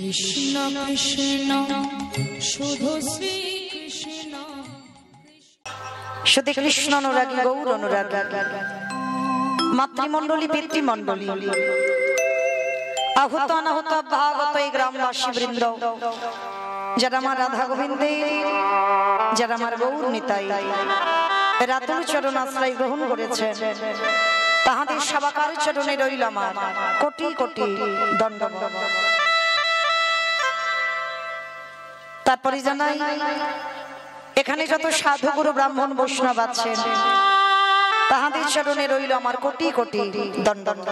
কৃষ্ণ কৃষ্ণ শুধু শ্রী কৃষ্ণ। শুধু কৃষ্ণ অনুরাগী গৌর অনুরাগী মাতৃমণ্ডলী পিতৃমণ্ডলী আহুত অনাহুত ভাগবত এই গ্রামবাসী বৃন্দ, যারা আমার রাধা গোবিন্দে, যারা আমার গৌর নিতাই রাতুল চরণ আশ্রয় গ্রহণ করেছে, তাহাদের সবাকার চরণে রইল আমার কোটি কোটি দণ্ডবত। তারপরে জানাই, এখানে যত সাধু গুরু ব্রাহ্মণ বৈষ্ণব আছেন, তাহাদের চরণে রইল আমার কোটি কোটি দণ্ডবত।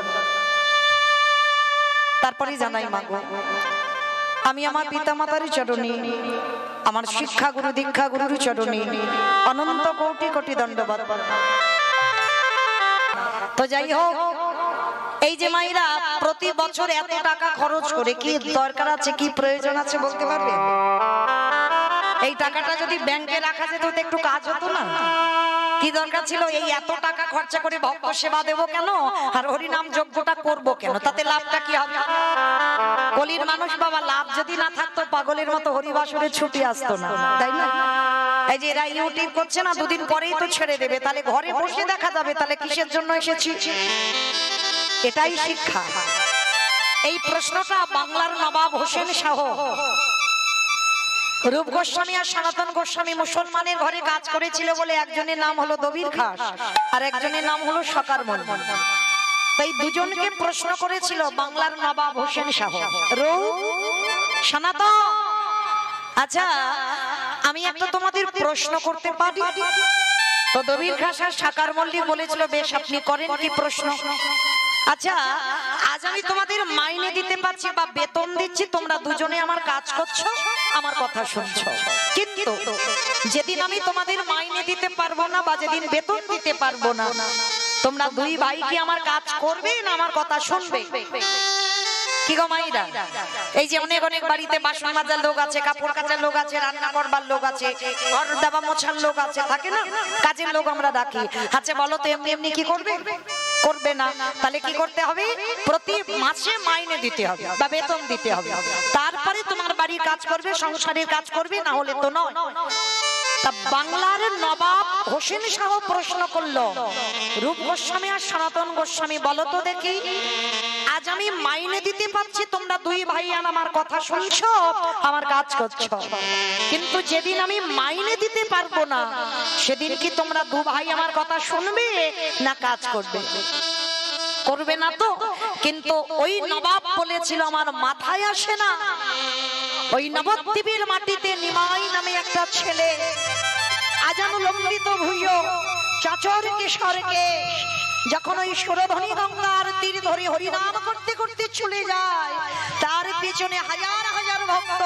তারপরে জানাই, মাগো আমি আমার পিতামাতার চরণে, আমার শিক্ষা গুরু দীক্ষা গুরুর চরণে অনন্ত কোটি কোটি দণ্ডবত। তো যাই হোক, এই যে মায়েরা প্রতি বছর এত টাকা খরচ করে কি দরকার আছে, কি প্রয়োজন আছে বলতে পারবে? এই টাকাটা যদি ব্যাংকে রাখা যেত তো একটু কাজ হতো না? কি দরকার ছিল এই এত টাকা খরচা করে ভক্ত সেবা দেবো কেন, আর হরিনাম যজ্ঞটা করবো কেন? তাতে লাভটা কি হবে? কলির মানুষ বাবা, লাভ যদি না থাকতো পাগলের মতো হরিবাসরে ছুটি আসতো না, তাই না? এই যে এরা ইউটিউব করছে না, দুদিন পরেই তো ছেড়ে দেবে, তাহলে ঘরে বসে দেখা যাবে, তাহলে কিসের জন্য এসেছি? এটাই শিক্ষা। এই প্রশ্নটা বাংলার নবাব হোসেন শাহ রূপ গোস্বামী আর সনাতন গোস্বামী মুসলমানের ঘরে কাজ করেছিল বলে একজনের নাম হলো দবির খাস আর একজনের নাম হলো সকার মন্ডল। তাই দুজনকে প্রশ্ন করেছিল বাংলার নবাব হোসেন শাহ, রূপ সনাতন, আচ্ছা আমি একটা তোমাদের প্রশ্ন করতে পারি? তো দবির খাস আর সকার মল্লিক বলেছিল, বেশ আপনি করেন, কি প্রশ্ন? আচ্ছা, আজ আমি তোমাদের মাইনে দিতে পারছি বা বেতন দিচ্ছি, তোমরা দুজনে আমার কাজ করছো, আমার কথা শুনছো, কিন্তু যেদিন আমি তোমাদের মাইনে দিতে পারবো না বা যেদিন বেতন দিতে পারবো না, তোমরা দুই ভাই কি আমার কাজ করবে না আমার কথা শুনবে? কি গো মাইরা, এই যে অনেক অনেক বাড়িতে বাসন মাজার লোক আছে, কাপড় কাচার লোক আছে, রান্না করবার লোক আছে, ঘর দাবা মোছার লোক আছে, থাকে না? কাজের লোক আমরা ডাকি। আচ্ছা বলো তো, এমনি এমনি কি করবে? করবে না। তাহলে কি করতে হবে? প্রতি মাসে মাইনে দিতে হবে বা বেতন দিতে হবে, তারপরে তোমার বাড়ির কাজ করবে, সংসারের কাজ করবে, না হলে তো নয়। তা বাংলার নবাব হোসেন শাহ প্রশ্ন করলো, রূপ গোস্বামী আর সনাতন গোস্বামী, বলো তো দেখি, আজ আমি মাইনে দিতে পারছি, তোমরা দুই ভাই আমার কথা শুনছো, আমার কাজ করছো, কিন্তু যেদিন আমি মাইনে দিতে পারবো না, সেদিন কি তোমরা দু ভাই আমার কথা শুনবে না কাজ করবে? করবে না তো? কিন্তু ওই নবাব বলেছিল, আমার মাথায় আসে না, ওই নবদ্বীপের মাটিতে নিমাই নামে একটা ছেলে আজানুলম্বিত ভুইয় চাচর কিশোরকে যখন ওই সুরধ্বনি গঙ্গার তীর ধরে হরিনাম করতে করতে চলে যায়, তার পেছনে হাজার হাজার ভক্ত,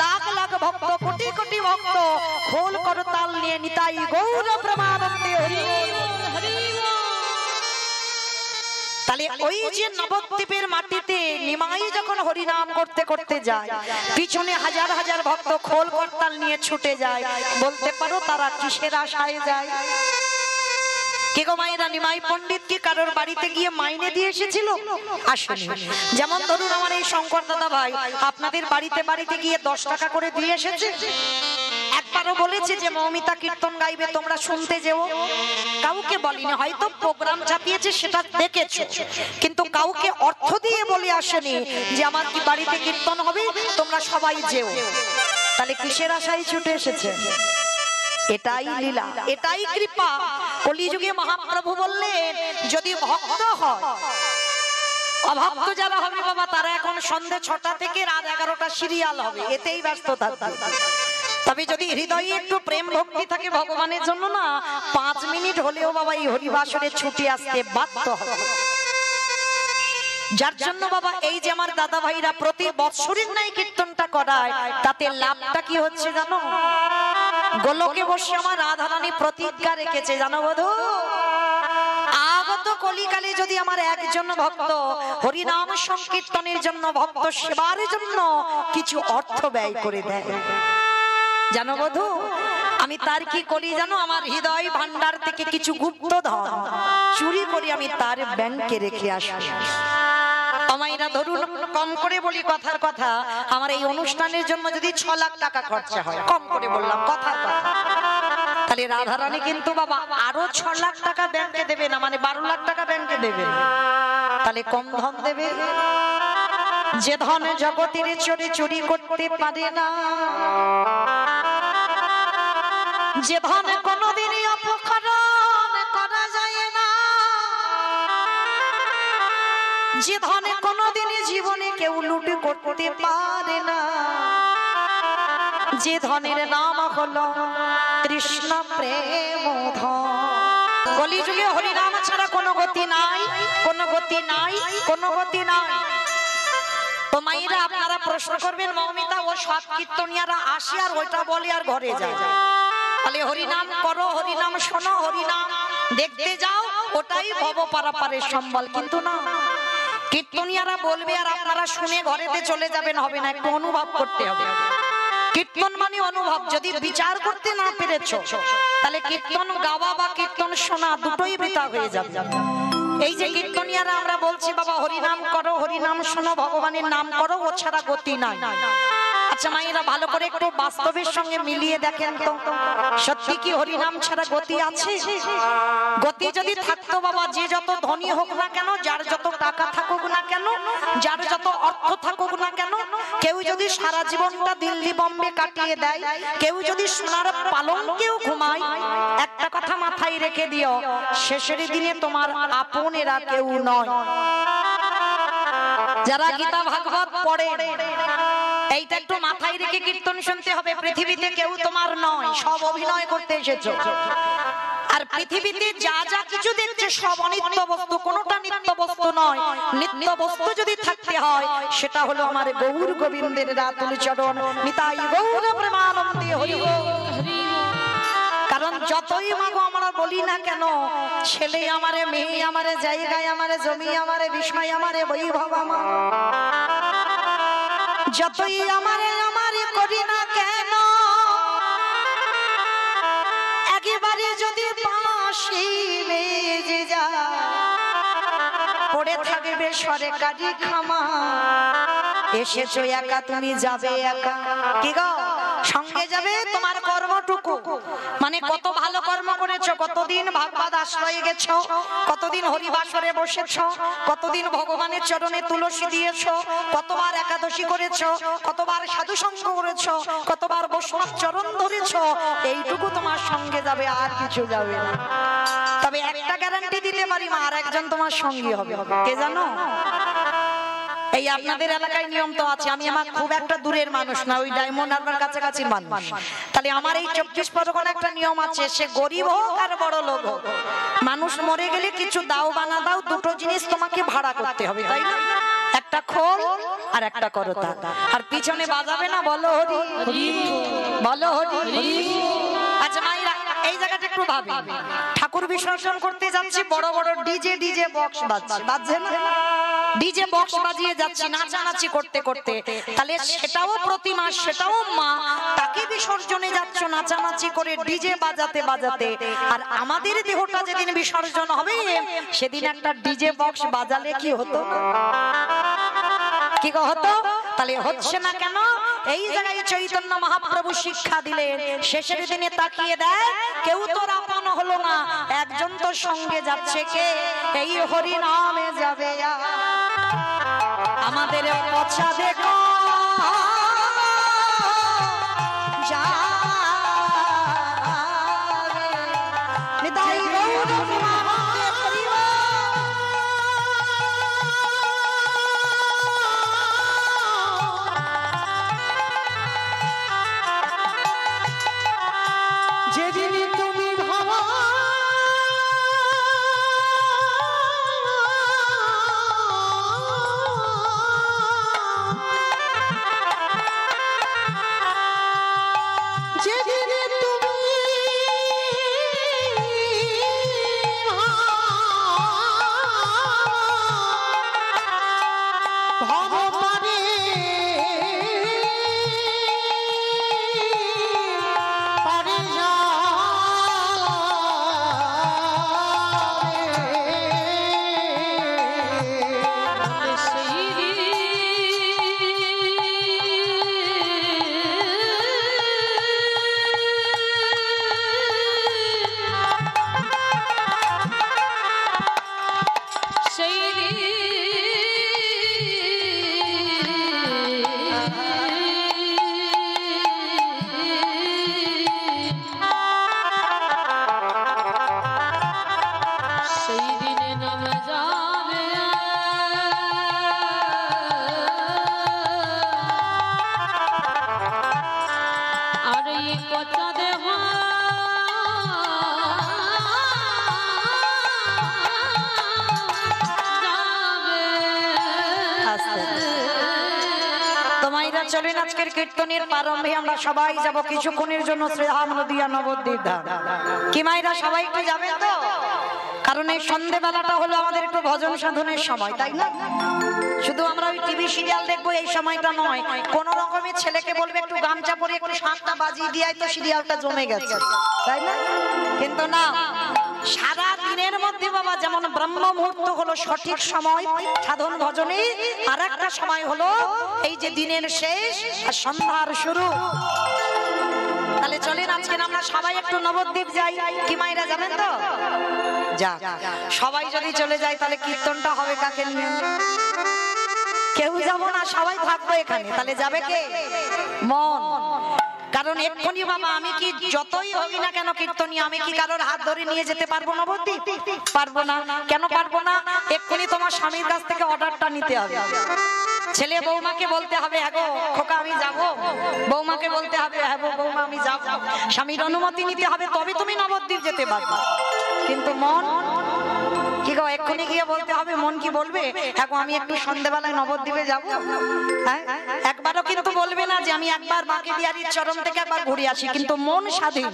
লাখ লাখ ভক্ত, কোটি কোটি ভক্ত খোল করতাল নিয়ে নিতাই গৌর প্রেমানন্দে হরি হরি। তাহলে ওই যে নবদ্বীপের মাটিতে নিমাই যখন হরিনাম করতে করতে যায়, পিছনে হাজার হাজার ভক্ত খোল করতাল নিয়ে ছুটে যায়, বলতে পারো তারা কিসের আশায় যায়? কে গো মায়েরা, নিমাই পণ্ডিত কি কারোর বাড়িতে গিয়ে মাইনে দিয়ে এসেছিল? আসেনি। যেমন ধরুন আমার এই শঙ্কর দাদা ভাই আপনাদের বাড়িতে বাড়িতে গিয়ে 10 টাকা করে দিয়ে এসেছে? একবারও বলেছে যে মৌমিতা কীর্তন গাইবে, তোমরা শুনতে যেও? কাউকে বলিনি, হয়তো প্রোগ্রাম চাপিয়েছে সেটা দেখেছো, কিন্তু কাউকে অর্থ দিয়ে বলে আসেনি যে আমার কি বাড়িতে কীর্তন হবে, তোমরা সবাই যেও। তাহলে কিসের আশায় ছুটে এসেছে? এটাই লীলা, এটাই কৃপা। কলিযুগে মহাপ্রভু বললেন, যদি ভক্ত হয়, অভক্ত যারা হবে বাবা, তারা এখন সন্ধ্যে 6টা থেকে রাত 11টা সিরিয়াল হবে, এতেই ব্যস্ত থাকবে। তবে যদি হৃদয়ে একটু প্রেম ভক্তি থাকে ভগবানের জন্য, না 5 মিনিট হলেও বাবা এই হরিবাসরে ছুটে আসতে বাধ্য হবে। যার জন্য বাবা এই যে আমার দাদা ভাইরা প্রতি বৎসরের নাই কীর্তনটা করায়, তাতে লাভটা কি হচ্ছে জানো? গোলকে বসে আমার রাধারানী প্রতিজ্ঞা রেখেছে, জানো বধূ, আগত কলিকালে যদি আমার একজন ভক্ত হরিনাম সংকীর্তনের জন্য, ভক্ত সেবার জন্য কিছু অর্থ ব্যয় করে দেয়, জানো বধূ, আমি তার কি করি জানো? আমার হৃদয় ভান্ডার থেকে কিছু গুপ্ত ধন চুরি করে আমি তার ব্যাংকে রেখে আসি। আমায় মায়েরা ধরুন কম করে বলি কথার কথা, আমার এই অনুষ্ঠানের জন্য যদি 6 লাখ টাকা খরচা হয়, কম করে বললাম কথার কথা, তাহলে রাধারানী কিন্তু বাবা আরো 6 লাখ টাকা ব্যাংকে দেবে না, মানে 12 লাখ টাকা ব্যাংকে দেবে, তাহলে কম ধন দেবে। যে ধন জগতের চোরে চুরি করতে পারে না, যে ধন কোনদিনই অপকরণ করা যায় না, যে ধনে কোনদিনই জীবনে কেউ লুট করতে পারে না, যে ধনের নাম হলো কৃষ্ণ প্রেম ধন। কলিযুগে হরিনাম ছাড়া কোনো গতি নাই, কোনো গতি নাই, কোনো গতি নাই। তো মায়েরা আপনারা প্রশ্ন করবেন, মৌমিতা ও সব কীর্তনিয়ারা আসে আর ওইটা বলে আর ঘরে যায়, তাহলে হরিনাম করো, হরিনাম শোনো, হরিনাম দেখতে যাও, ওটাই ভব পারাপারের সম্বল। কিন্তু না, কীর্তনিয়ারা বলবে আর আপনারা শুনে ঘরেতে চলে যাবেন হবে না, একটু অনুভব করতে হবে। কীর্তন মানে অনুভব। যদি বিচার করতে না পেরেছো তাহলে কীর্তন গাওয়া বা কীর্তন শোনা দুটোই বৃথা হয়ে যাবে। এই যে কীর্তনিয়ারা আমরা বলছি বাবা হরিনাম করো, হরিনাম শোনো, ভগবানের নাম করো, ও ছাড়া গতি নাই। আচ্ছা মায়েরা ভালো করে একটু বাস্তবের সঙ্গে মিলিয়ে দেখেন তো, সত্যি কি হরিনাম ছাড়া গতি আছে? গতি যদি থাকতো বাবা, যে যত ধনী হোক না কেন, যার যত টাকা থাকুক না কেন, যার যত অর্থ থাকুক না কেন, কেউ যদি সারা জীবনটা দিল্লি বম্বে কাটিয়ে দেয়, কেউ যদি সোনার পালঙ্কেও ঘুমায়, একটা কথা মাথায় রেখে দিও, শেষের দিনে তোমার আপনেরা কেউ নয়। যারা গীতা ভাগবত পড়ে এইটা একটু মাথায় রেখে কীর্তন শুনতে হবে। পৃথিবীতে কেউ তোমার নয়, সব অভিনয় করতে এসেছো। আর পৃথিবীতে যা যা কিছু দেখছে সব অনিত্য বস্তু, কোনোটা নিত্য বস্তু নয়। নিত্য বস্তু যদি থাকতে হয় সেটা হলো আমার গৌর গোবিন্দের রাতুল চরণ। নিতাই গৌর প্রেমানন্দে হরি বল। কারণ যতই মাগো আমরা বলি না কেন, ছেলে আমারে, মেয়ে আমারে, জায়গায় আমারে, জমি আমারে, বিষয় আমারে, বৈভব আমার, যতই আমারে আমারে করি না কেন, একেবারে যদি বাঁশি বেজে যায়, পড়ে থাকবে সরকারি খামা, এসেছো একা তুমি যাবে একা। কি গো, সঙ্গে যাবে তোমার কর্মটুকু, মানে কত ভালো কর্ম করেছো, কতদিন ভাগবত আশ্রয়ে গেছো, কতদিন হরিবাসরে বসেছো, কতদিন ভগবানের চরণে তুলসী দিয়েছো, কতবার একাদশী করেছো, কতবার সাধু সঙ্গ করেছো, কতবার বৈষ্ণব চরণ ধরেছো, এইটুকু তোমার সঙ্গে যাবে, আর কিছু যাবে না। তবে একটা গ্যারান্টি দিতে পারি মা, আর একজন তোমার সঙ্গী হবে। কে জানো? এই আপনাদের এলাকায় নিয়ম তো আছে, আমি আমার খুব একটা দূরের মানুষ না, ওই ডায়মন্ড হারবার কাছাকাছি মানুষ। তাহলে আমার এই 24 পরগনা একটা নিয়ম আছে, সে গরিব হোক আর বড় লোক হোক, মানুষ মরে গেলে কিছু দাও বা না দাও, দুটো জিনিস তোমাকে ভাড়া করতে হবে, তাই না? একটা খোল আর একটা করতা, আর পিছনে বাজাবে না বলো হরি হরি, বলো হরি। আচ্ছা মাইরা এই জায়গাটা একটু ভাবি, ঠাকুর বিসর্জন করতে যাচ্ছি, বড় বড় ডিজে বক্স বাজছে, বাজছে না? ডিজে বক্স বাজিয়ে যাচ্ছি নাচানাচি করতে করতে, তাহলে সেটাও প্রতিমা, সেটাও মা, তাকে বিসর্জনে যাচ্ছ নাচানাচি করে ডিজে বাজাতে বাজাতে। আর আমাদের দেহটা যেদিন বিসর্জন হবে সেদিন একটা ডিজে বক্স বাজালে কি হতো? কি হতো? তাহলে হচ্ছে না কেন? এই জায়গায় চৈতন্য মহাপ্রভু শিক্ষা দিলেন, শেষের দিনে তাকিয়ে দেয়, কেউ তো আপন হলো না, একজন তো সঙ্গে যাচ্ছে, কে? এই হরি নামে যাবে আমাদের পছা দেখো যা নিতাই গৌর প্রেমানন্দে হরি বল। যেদিন তুমি ভাবা মাইরা চলেন আজকের কীর্তনের প্রারম্ভে আমরা সবাই যাব কিছুক্ষণের জন্য শ্রীধাম নদিয়া নবদ্বীপ ধাম। কি মাইরা সবাই একটু যাবেন তো? কারণ এই সন্ধ্যেবেলাটা হলো আমাদের একটু ভজন সাধনের সময়, তাই না? শুধু আমরা ওই টিভি সিরিয়াল দেখবো এই সময়টা নয়, কোন রকমের ছেলেকে বলবে একটু গামছা পরে একটু শাঁখটা বাজিয়ে দিয়ে তো সিরিয়ালটা জমে গেছে, তাই না? কিন্তু না, সারা দিনের মধ্যে বাবা যেমন ব্রহ্ম মুহূর্ত হলো সঠিক সময় সাধন ভজনে, আর একটা সময় হলো এই যে দিনের শেষ আর সন্ধ্যার শুরু। তাহলে চলেন আজকে আমরা সবাই একটু নবদ্বীপ যাই। কি মাইরা যাবেন তো? যা, সবাই যদি চলে যায় তাহলে কীর্তনটা হবে কাকে নিয়ে? কেউ যাব না, সবাই থাকবো এখানে। তাহলে যাবে কে? মন। কারণ এক্ষুনি বাবা আমি কি যতই হই না কেন কীর্তনী, আমি কি কারোর হাত ধরে নিয়ে যেতে পারবো নবদ্বীপ? পারবো না। কেন পারবো না? এক্ষুনি তোমার স্বামীর কাছ থেকে অর্ডারটা নিতে হবে। ছেলে বৌমাকে বলতে হবে হ্যাঁ গো খোকা আমি যাবো, বৌমাকে বলতে হবে হ্যাঁ গো বৌমা আমি যাবো, স্বামীর অনুমতি নিতে হবে, তবে তুমি নবদ্বীপ যেতে পারবে। কিন্তু মন কি গো, এক্ষুনি গিয়ে বলতে হবে? মন কি বলবে হ্যাঁ গো আমি একটু সন্ধ্যেবেলায় নবদ্বীপে যাবো? হ্যাঁ, একবারও কিন্তু বলবে না যে আমি একবার বাঁকে বিহারীর চরণ থেকে একবার ঘুরে আসি। কিন্তু মন স্বাধীন,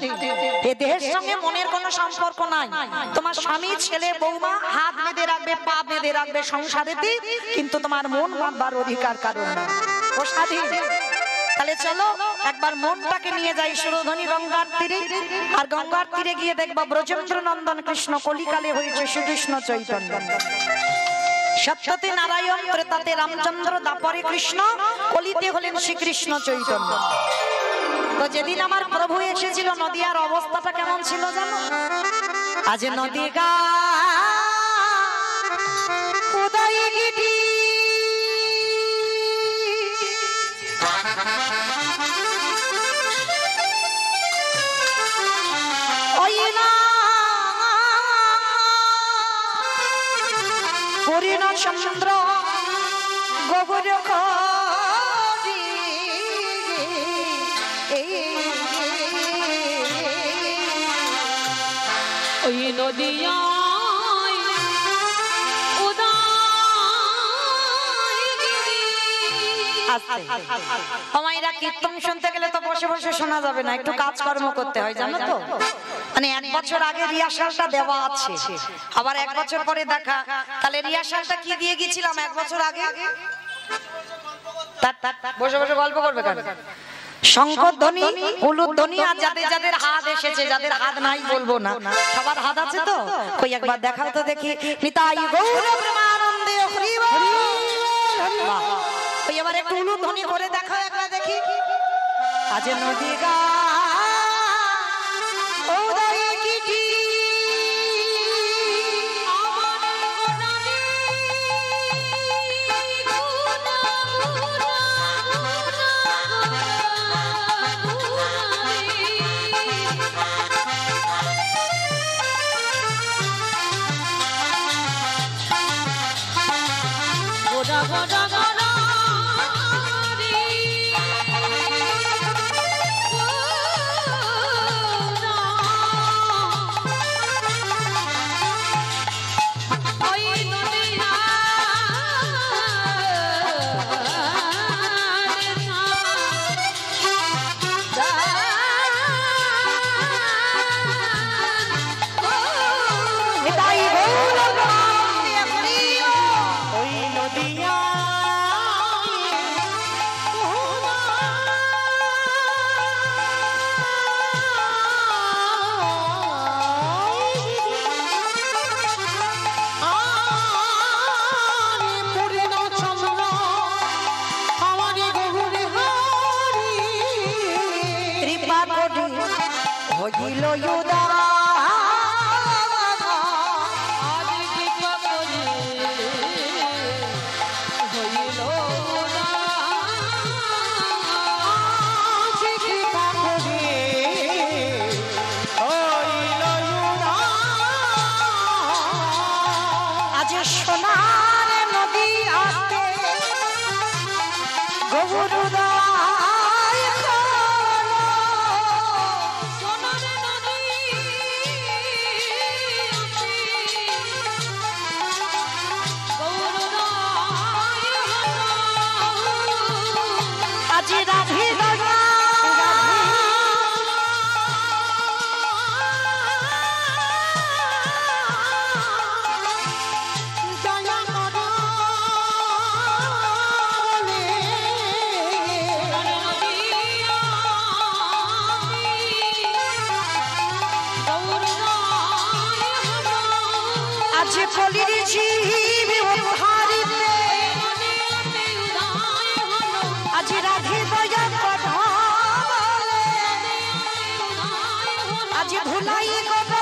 এ দেহের সঙ্গে মনের কোনো সম্পর্ক নাই। তোমার স্বামী ছেলে বৌমা হাত বেঁধে রাখবে, পা বেঁধে রাখবে সংসারেতে, কিন্তু তোমার মন বাঁধবার অধিকার কারণ না, ও স্বাধীন। তাহলে চলো একবার মনটাকে নিয়ে যাই সুরধনী গঙ্গার তীরে, আর গঙ্গার তীরে গিয়ে দেখবো ব্রজেন্দ্র নন্দন কৃষ্ণ কলিকালে হয়েছে শ্রীকৃষ্ণ চৈতন্য। সত্যতে নারায়ণ, ত্রেতাতে রামচন্দ্র, দাপরে কৃষ্ণ, কলিতে হলেন শ্রীকৃষ্ণ চৈতন্য। তো যেদিন আমার প্রভু এসেছিল নদিয়ার অবস্থাটা কেমন ছিল জানো? আজ নদী গা উদয়গিরি হরিণ সমুদ্র গোবর ওই নদিয়া আমাইরা কীর্তন শুনতে গেলে তো বসে বসে শোনা যাবে না, একটু কাজকর্ম করতে হয় জানো তো। মানে 1 বছর আগে রিহার্সালটা দেওয়া আছে, আবার 1 বছর পরে দেখা। তাহলে রিহার্সালটা কি দিয়ে গেছিলাম 1 বছর আগে? বসে বসে গল্প করবে কেন? শঙ্করধ্বনি, উলুধ্বনি, আর যাদের যাদের হাত এসেছে, যাদের হাত নাই বলবো না, সবার হাত আছে তো? কই একবার দেখাও তো দেখি। নিতাই গৌর প্রেমানন্দে হরি বল। ওই এবার একটু উলুধ্বনি করে দেখাও একবার দেখি। আজ নদী গা উদয়গিরি আজ রাধে দয়া কথা আজ ধুলাই কথা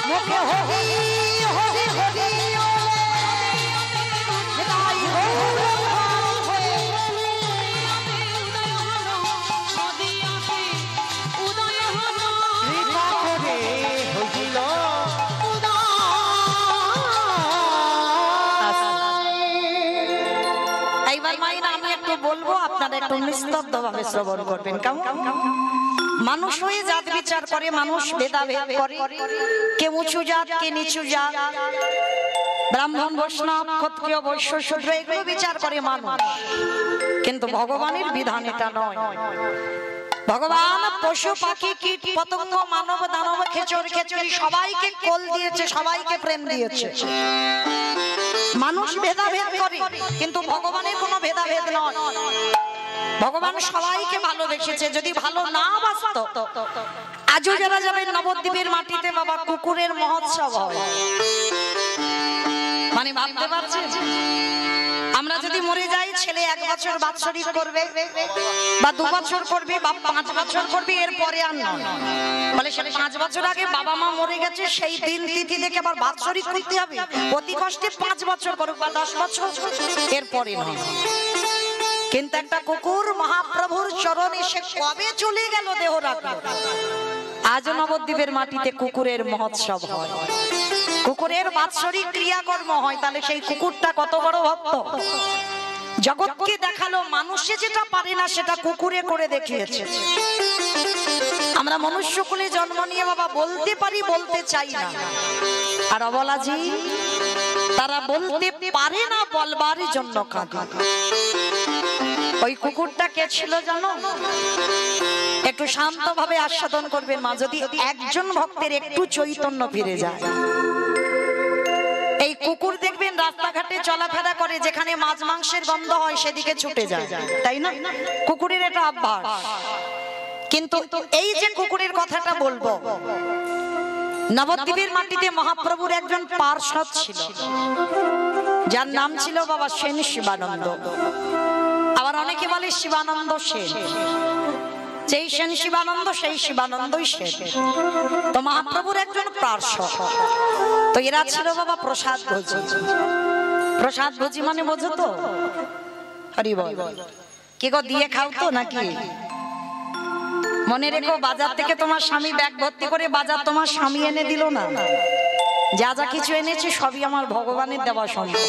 মুখে হরি হরি হরি বলবো আপনারা একটু নিস্তব্ধ ভাবে শ্রবণ করবেন। কেমন? মানুষ হয়ে জাত বিচার করে, মানুষ ভেদাভেদ করে, কে উঁচু জাত কে নিচু জাত, ব্রাহ্মণ বৈষ্ণব ক্ষত্রিয় বৈশ্য শূদ্র এগুলো বিচার করে মানুষ, কিন্তু ভগবানের বিধান এটা নয়। ভগবান পশু পাখি কীট পতঙ্গ মানব দানব খেচর খেচরি সবাইকে কোল দিয়েছে, সবাইকে প্রেম দিয়েছে। মানুষ ভেদাভেদ করে, কিন্তু ভগবানের কোনো ভেদাভেদ নয়। ভগবান সবাইকে ভালোবেসেছে। যদি ভালো না বাসতো আজও যারা যাবেন নবদ্বীপের মাটিতে বাবা কুকুরের মহোৎসব হয়, মানে ভাবতে পারছেন আমরা যদি মরে যাই ছেলে 1 বছর বাৎসরিক করবে বা 2 বছর করবে বা 5 বছর করবে, এরপরে আর নয়। বলে সে 5 বছর আগে বাবা মা মরে গেছে সেই দিন তিথি দেখে আবার বাৎসরিক করতে হবে, অতি কষ্টে 5 বছর করুক বা 10 বছর, এরপরে নয়। কিন্তু একটা কুকুর মহাপ্রভুর চরণে সে কবে চলে গেল দেহ রাখলো, আজ নবদ্বীপের মাটিতে কুকুরের মহোৎসব হয়, কুকুরের বাৎসরিক ক্রিয়াকর্ম হয়। তাহলে সেই কুকুরটা কত বড় ভক্ত, জগৎকে দেখালো মানুষে যেটা পারে না সেটা কুকুরে করে দেখিয়েছে। আমরা মনুষ্য কুলে জন্ম নিয়ে বাবা বলতে পারি, বলতে চাই না, আর অবলাজি তারা বলতে পারে না, বলবার জন্য কাঁদে। ওই কুকুরটা কে ছিল জানো? একটু শান্ত ভাবে আস্বাদন করবেন মা, যদি একজন ভক্তের একটু চৈতন্য ফিরে যায়। এই কুকুর দেখবেন রাস্তাঘাটে চলাফেরা করে, যেখানে মাছ মাংসের গন্ধ হয় সেদিকে ছুটে যায়, তাই না? কুকুরের এটা অভ্যাস। কিন্তু এই যে কুকুরের কথাটা বলবো, নবদ্বীপের মাটিতে মহাপ্রভুর একজন পার্ষদ ছিল, যার নাম ছিল বাবা সেন শিবানন্দ। আবার অনেকে বলে শিবানন্দ সেন। যেই সেন শিবানন্দ সেই শিবানন্দই সেন। তো মহাপ্রভুর একজন পার্ষদ। তো এরা ছিল বাবা প্রসাদ ভোজি। প্রসাদ ভোজি মানে বোঝো তো? হরি বল। কি গো দিয়ে খাও তো নাকি? মনে রেখো, বাজার থেকে তোমার স্বামী ব্যাগ ভর্তি করে বাজার তোমার স্বামী এনে দিল না, যা যা কিছু এনেছি সবই আমার ভগবানের দেওয়া সম্পদ।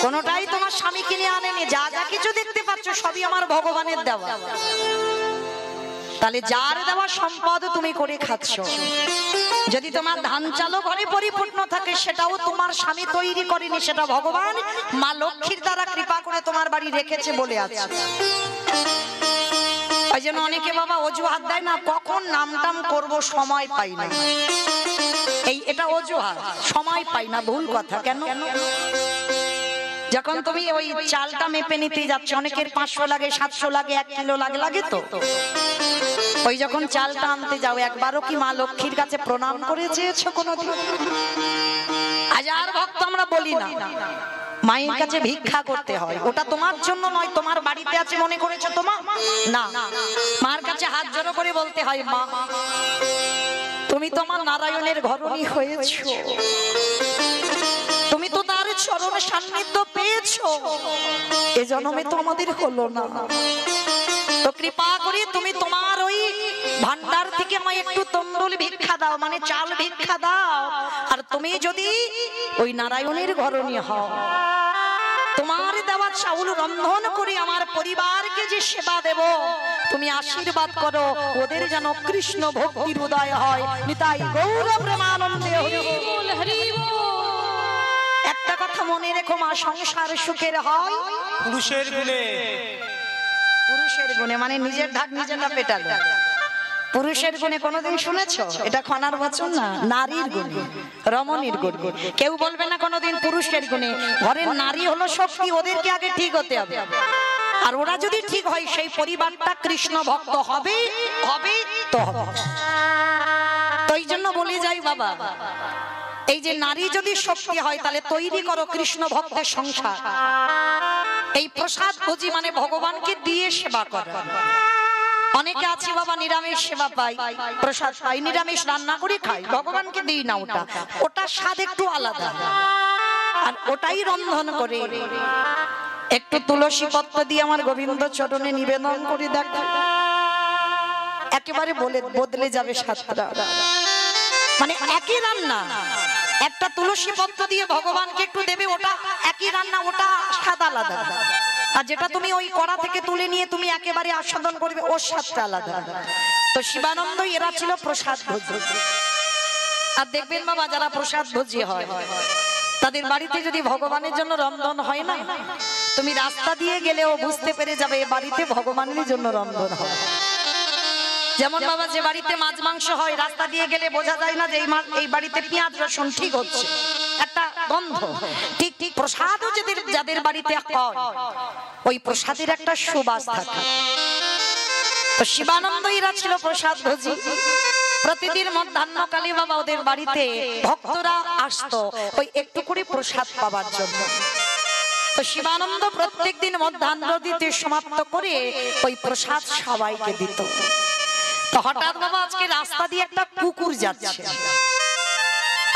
কোনটাই তোমার স্বামী কিনে আনেনি, যা যা কিছু দেখতে পাচ্ছ সবই আমার ভগবানের দেওয়া। তাহলে যার দেওয়া সম্পদ তুমি করে খাচ্ছ। যদি তোমার ধান চালও ঘরে পরিপূর্ণ থাকে সেটাও তোমার স্বামী তৈরি করেনি, সেটা ভগবান মা লক্ষ্মীর দ্বারা কৃপা করে তোমার বাড়ি রেখেছে বলে আছে। ওই জন্য অনেকে বাবা অজুহাত দেয় না, কখন নামটাম করব সময় পাই না। এটা অজুহাত, সময় পাই না, ভুল কথা। কেন? যখন তুমি ওই চালটা মেপে নিতে যাচ্ছ, অনেকের 500 লাগে, 700 লাগে, 1 কিলো লাগে তো। ওই যখন চালটা আনতে যাও, একবারও কি মা লক্ষ্মীর কাছে প্রণাম করে চেয়েছো কোনোদিন? হাজার ভক্ত আমরা বলি না, মায়ের কাছে ভিক্ষা করতে হয়। ওটা তোমার জন্য নয়, তোমার বাড়িতে আছে মনে করেছো তোমার না, মার কাছে হাত জড়ো করে বলতে হয়, মা তুমি তোমার নারায়ণের ঘরণী হয়েছো, তুমি তো তার চরণে সান্নিধ্য পেয়েছো, এ জন্মে তো আমাদের হলো না, তো কৃপা করে তুমি তোমার ওই ভান্ডার থেকে আমায় একটু তন্ডুল ভিক্ষা দাও, মানে চাল ভিক্ষা দাও। আর তুমি যদি ওই নারায়ণের ঘরণী হও, তোমার দেওয়া চাউল রন্ধন করে আমার পরিবারকে যে সেবা দেব, তুমি আশীর্বাদ করো ওদের যেন কৃষ্ণ ভক্তির উদয় হয়। নিতাই গৌর প্রেমানন্দে হরি বল, হরি বল। একটা কথা মনে রেখো মা, সংসার সুখের হয় পুরুষের গুণে। পুরুষের গুণে মানে নিজের ঢাক নিজেরা পেটালো। পুরুষের গুণে কোনোদিন শুনেছো? এটা খনার বচন না, নারীর গুণে, রমণীর গুণে। কেউ বলবে না কোনোদিন পুরুষের গুণে। ঘরের নারী হলো শক্তি, ওদেরকে আগে ঠিক হতে হবে। আর ওরা যদি ঠিক হয় সেই পরিবারটা কৃষ্ণ ভক্ত হবে, হবে তো হবে। তো এই জন্য বলে যাই বাবা, এই যে নারী যদি শক্তি হয় তাহলে তৈরি করো কৃষ্ণ ভক্তের সংসার। এই প্রসাদ ভোজি মানে ভগবানকে দিয়ে সেবা করা। অনেকে আছে বাবা নিরামিষ সেবা পাই, প্রসাদ পাই, নিরামিষ রান্না করে খাই, ভগবানকে দিই না। ওটা ওটার স্বাদ একটু আলাদা। আর ওটাই রন্ধন করে একটু তুলসী পত্র দিয়ে আমার গোবিন্দ চরণে নিবেদন করে দেখ, একেবারে বদলে যাবে স্বাদটা। মানে একই রান্না, একটা তুলসী পত্র দিয়ে ভগবানকে একটু দেবে, ওটা একই রান্না, ওটা স্বাদ আলাদা। আর যেটা তুমি ওই কড়া থেকে তুলে নিয়ে তুমি একেবারে আস্বাদন করবে, ওর স্বাদটা আলাদা। তো শিবানন্দ এরা ছিল প্রসাদ ভোজী। আর দেখবেন বাবা যারা প্রসাদ ভোজী হয় তাদের বাড়িতে যদি ভগবানের জন্য রন্ধন হয় না, তুমি রাস্তা দিয়ে গেলেও বুঝতে পেরে যাবে এই বাড়িতে ভগবানের জন্য রন্ধন হয়। যেমন বাবা যে বাড়িতে মাছ মাংস হয় রাস্তা দিয়ে গেলে বোঝা যায় না যে এই বাড়িতে পেঁয়াজ রসুন ঠিক হচ্ছে, একটা গন্ধ। ঠিক ঠিক প্রসাদও যাদের বাড়িতে হয় ওই প্রসাদের একটা সুবাস থাকে। তো শিবানন্দ এরা ছিল প্রসাদ ভোজী। প্রতিদিন মধ্যাহ্নকালে বাবা ওদের বাড়িতে ভক্তরা আসতো ওই একটু করে প্রসাদ পাবার জন্য। তো শিবানন্দ প্রত্যেকদিন মধ্যাহ্ন দিতে সমাপ্ত করে ওই প্রসাদ সবাইকে দিত। তো হঠাৎ বাবা আজকে রাস্তা দিয়ে একটা কুকুর যাচ্ছে,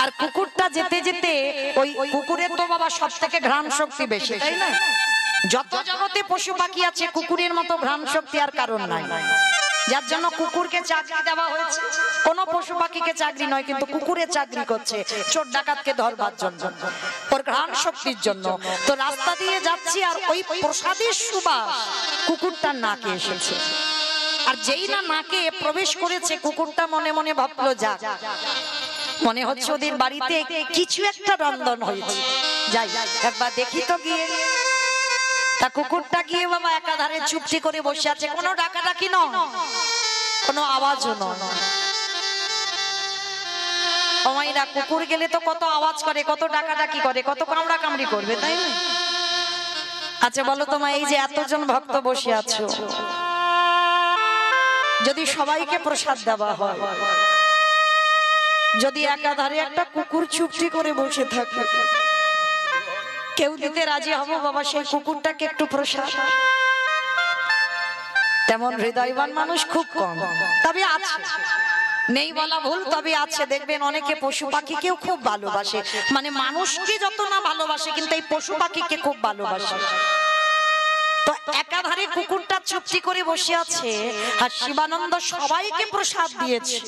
আর কুকুরটা যেতে যেতে ওই কুকুরের তো বাবা সব থেকে ঘ্রাণ শক্তি বেশি, তাই না? যত জগতে পশু পাখি আছে কুকুরের মতো ঘ্রাণ শক্তি আর কারণ নাই, যার জন্য কুকুরকে চাকরি দেওয়া হয়েছে। কোন পশু পাখিকে চাকরি নয়, কিন্তু কুকুরের চাকরি করছে চোর ডাকাতকে ধরবার জন্য, ওর ঘ্রাণ শক্তির জন্য। তো রাস্তা দিয়ে যাচ্ছি আর ওই প্রসাদের সুবাস কুকুরটার নাকে এসেছে। আর যেই না নাকে প্রবেশ করেছে কুকুরটা মনে মনে ভাবলো, যাক মনে হচ্ছে ওদের বাড়িতে কিছু একটা রন্ধন হয়েছে, যাই একবার দেখি তো গিয়ে। তা কুকুরটা গিয়ে বাবা একাধারে চুপটি করে বসে আছে, কোনো ডাকাডাকি নয়, কোনো আওয়াজও নয়। ওমাইরা কুকুর গেলে তো কত আওয়াজ করে, কত ডাকাডাকি করে, কত কামড়া কামড়ি করবে, তাই না? আচ্ছা বলো তোমা, এই যে এতজন ভক্ত বসে আছো, যদি সবাইকে প্রসাদ দেওয়া হয়, যদি একাধারে একটা কুকুর চুপটি করে বসে থাকে, কেউ দিতে রাজি হবো বাবা সেই কুকুরটাকে একটু প্রসাদ? তেমন হৃদয়বান মানুষ খুব কম, তবে আছে, নেই বলা ভুল, তবে আছে। দেখবেন অনেকে পশু পাখিকেও খুব ভালোবাসে, মানে মানুষকে যত না ভালোবাসে কিন্তু এই পশু পাখিকে খুব ভালোবাসে। তো একাধারে কুকুরটা চুপটি করে বসে আছে, আর শিবানন্দ সবাইকে প্রসাদ দিয়েছে,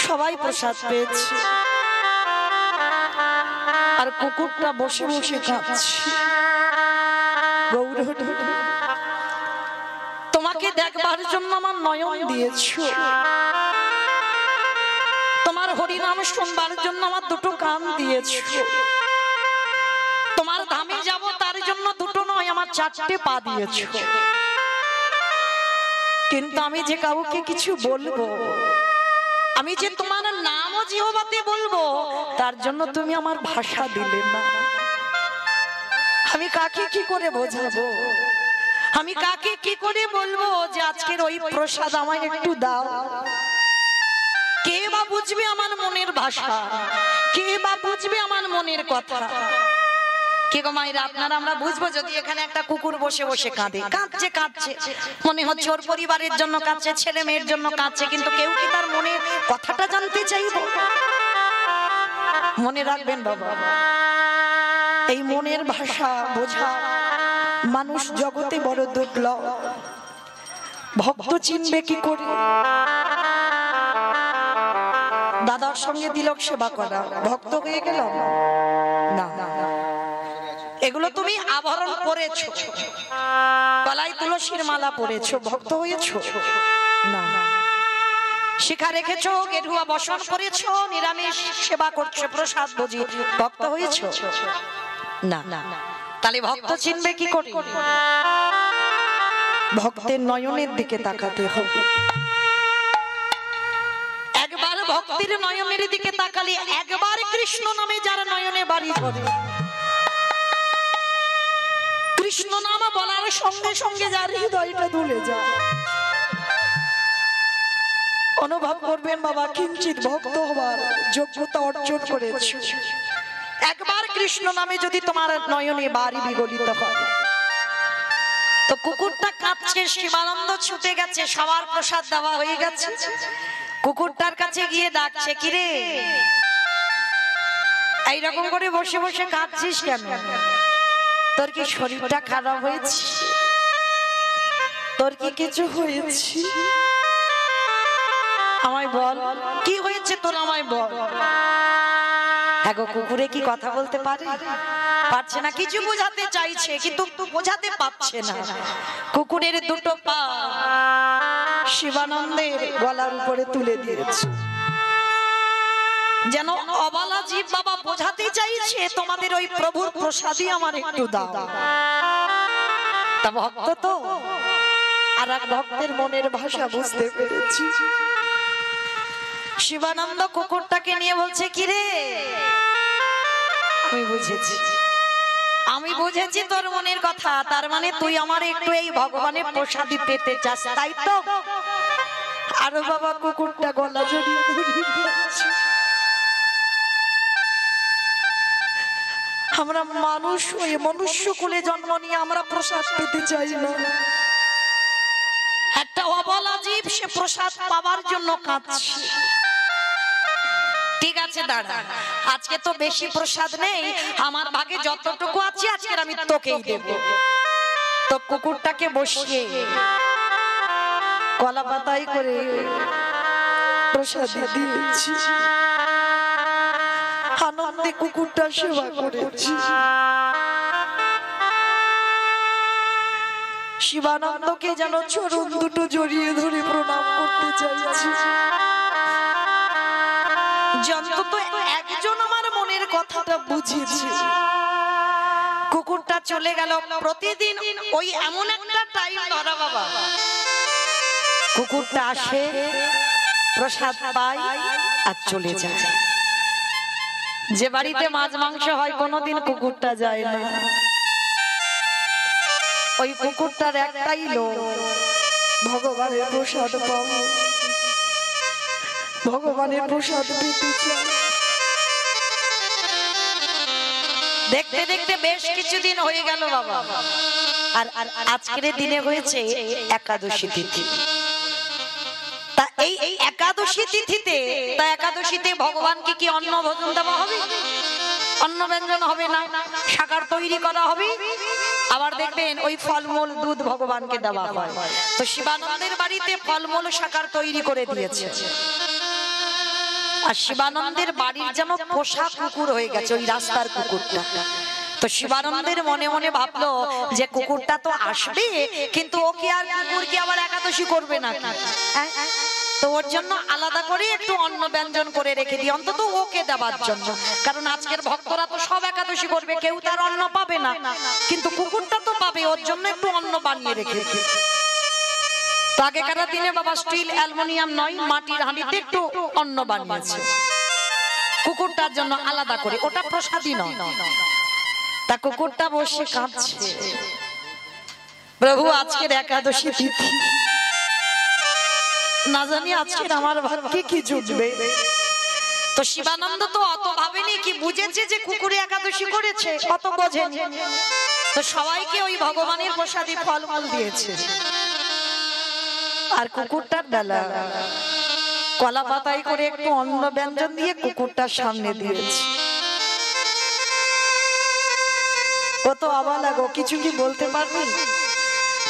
সবাই প্রসাদ পেয়েছে, আর কুকুরটা বসে বসে কাঁদছে। গৌর তোমাকে দেখবার জন্য আমার নয়ন দিয়েছো, তোমার হরিনাম শুনবার জন্য আমার দুটো কান দিয়েছো, তোমার ধামে যাব তার জন্য দুটো নয় আমার চারটে পা দিয়েছো। কিন্তু আমি যে কাউকে কিছু বলবো, আমি যে তোমার নামও জিহ্বাতে বলবো, তার জন্য তুমি আমার ভাষা দিলে না। আমি কাকে কি করে বোঝাবো, আমি কাকে কি করে বলবো যে আজকের ওই প্রসাদ আমায় একটু দাও? কে বা বুঝবে আমার মনের ভাষা, কে বা বুঝবে আমার মনের কথা? কে গো মায়েরা, আপনারা আমরা বুঝবো যদি এখানে একটা কুকুর বসে বসে কাঁদে, কাঁদছে কাঁদছে, মনে হচ্ছে ওর পরিবারের জন্য কাঁদছে, ছেলে মেয়ের জন্য কাঁদছে, কিন্তু কেউ কি তার মনের কথাটা জানতে চাইবো? মনে রাখবেন বাবা, এই মনের ভাষা বোঝা মানুষ জগতে বড় দুর্লভ। ভক্ত চিনবে কি করে? দাদার সঙ্গে তিলক সেবা করা ভক্ত হয়ে গেল না। এগুলো তুমি আভরণ পরেছো, গলায় তুলসীর মালা পরেছো, ভক্ত হয়েছো না। শিখা রেখেছো, গেরুয়া বসন করেছো, নিরামিষ সেবা করছো, প্রসাদ ভোজি, ভক্ত হয়েছো না। তাহলে ভক্ত চিনবে কি করে? ভক্তের নয়নের দিকে তাকাতে হবে। একবার ভক্তির নয়নের দিকে তাকালে, একবার কৃষ্ণ নামে যার নয়নে বাড়ি করে, কৃষ্ণ নাম বলার সঙ্গে সঙ্গে যার হৃদয়টা দুলে যায়, অনুভব করবেন বাবা কিঞ্চিত ভক্ত হবার যোগ্যতা অর্জন করেছে। একবার কৃষ্ণ নামে যদি তোমার নয়নে বাড়ি বিগলিত হয়। তো কুকুরটা কাঁদছে, শিবানন্দ ছুটে গেছে, সবার প্রসাদ দেওয়া হয়ে গেছে। কুকুরটার কাছে গিয়ে ডাকছে, কিরে এইরকম করে বসে বসে কাঁদছিস কেন? তোর কি শরীরটা খারাপ হয়েছে? তোর কি কিছু হয়েছে? আমায় বল, কি হয়েছে তোর, আমায় বল। হ্যাঁ গো, কুকুরে কি কথা বলতে পারে? পারছে না, কিছু বোঝাতে চাইছে কিন্তু বোঝাতে পারছে না। কুকুরের দুটো পা শিবানন্দের গলার উপরে তুলে দিয়েছে, যেন অবলা জীব বাবা বোঝাতে চাইছে তোমাদের ওই প্রভুর প্রসাদই আমার একটু দাও। তা ভক্ত তো, আর এক ভক্তের মনের ভাষা বুঝতে পেরেছি। শিবানন্দ কুকুরটাকে নিয়ে বলছে, কিরে আমি বুঝেছি তোর মনের কথা, তার মানে তুই আমার একটু এই ভগবানের প্রসাদী পেতে চাস, তাই তো? আরো বাবা কুকুরটা গলা জড়িয়ে ধরে, আমরা মানুষ হয়ে মনুষ্য কুলে জন্ম নিয়ে আমরা প্রসাদ পেতে চাই না। একটা অবলা জীব সে প্রসাদ পাওয়ার জন্য কাঁদছে। ঠিক আছে দাদা, আজকে তো বেশি প্রসাদ নেই, আমার ভাগে যতটুকু আছে আজকে আমি তোকেই দেব। তো কুকুরটাকে বসিয়ে কলা পাতাই করে প্রসাদ দিয়েছি, আনন্দে কুকুরটা সেবা করেছি। শিবানন্দকে যেন চরণ দুটো জড়িয়ে ধরে প্রণাম করতে চাইছি। অন্তত একজন আমার মনের কথাটা বুঝেছে। কুকুরটা চলে গেল। প্রতিদিন ওই এমন একটা টাইম ধরা বাবা, কুকুরটা আসে, প্রসাদ পায় আর চলে যায়। যে বাড়িতে মাছ মাংস হয় কোনোদিন কুকুরটা যায় না। ওই কুকুরটার একটাই লোক, ভগবানের প্রসাদ পাবো, ভগবানের প্রসাদ পেতে চাই। দেখতে দেখতে বেশ কিছুদিন হয়ে গেল বাবা, আর আজকের দিনে হয়েছে একাদশী তিথি। তা এই একাদশী তিথিতে, তা একাদশীতে ভগবানকে কি অন্ন ভোজন দেওয়া হবে? অন্ন ব্যঞ্জন হবে না, শাকার তৈরি করা হবে। আবার দেখবেন ওই ফলমূল দুধ ভগবানকে দেওয়া হয়। তো শিবানন্দের বাড়িতে ফলমূল শাকার তৈরি করে দিয়েছে। আর শিবানন্দের বাড়ির যেন পোষা কুকুর হয়ে গেছে ওই রাস্তার কুকুরটা। তো শিবানন্দের মনে মনে ভাবলো যে কুকুরটা তো আসবে, কিন্তু ও কি আর কুকুর কি আবার একাদশী করবে নাকি? তো ওর জন্য আলাদা করে একটু অন্ন ব্যঞ্জন করে রেখে দিই, অন্তত ওকে দেওয়ার জন্য। কারণ আজকের ভক্তরা তো সব একাদশী করবে, কেউ তার অন্ন পাবে না, কিন্তু কুকুরটা তো পাবে, ওর জন্য একটু অন্ন বানিয়ে রেখে দিই। আগেকার দিনে বাবা স্টিল অ্যালুমিনিয়াম নয়, মাটির হাঁড়িতে একটু অন্ন বানিয়েছে কুকুরটার জন্য আলাদা করে, ওটা প্রসাদই নয়। তা কুকুরটা বসে কাঁদছে, প্রভু আজকের একাদশী তিথি, না জানি আজকের আমার ভাগ্যে কি জুটবে। তো শিবানন্দ তো অত ভাবেনি, কি বুঝেছে যে কুকুরে একাদশী করেছে, অত বোঝেনি। তো সবাইকে ওই ভগবানের প্রসাদী ফলমূল দিয়েছে। আর কুকুরটার বেলা কলা পাতায় করে একটু অন্ন ব্যঞ্জন দিয়ে কুকুরটার সামনে দিয়েছে। ও তো অবালা গো, কিছু কি বলতে পারবে?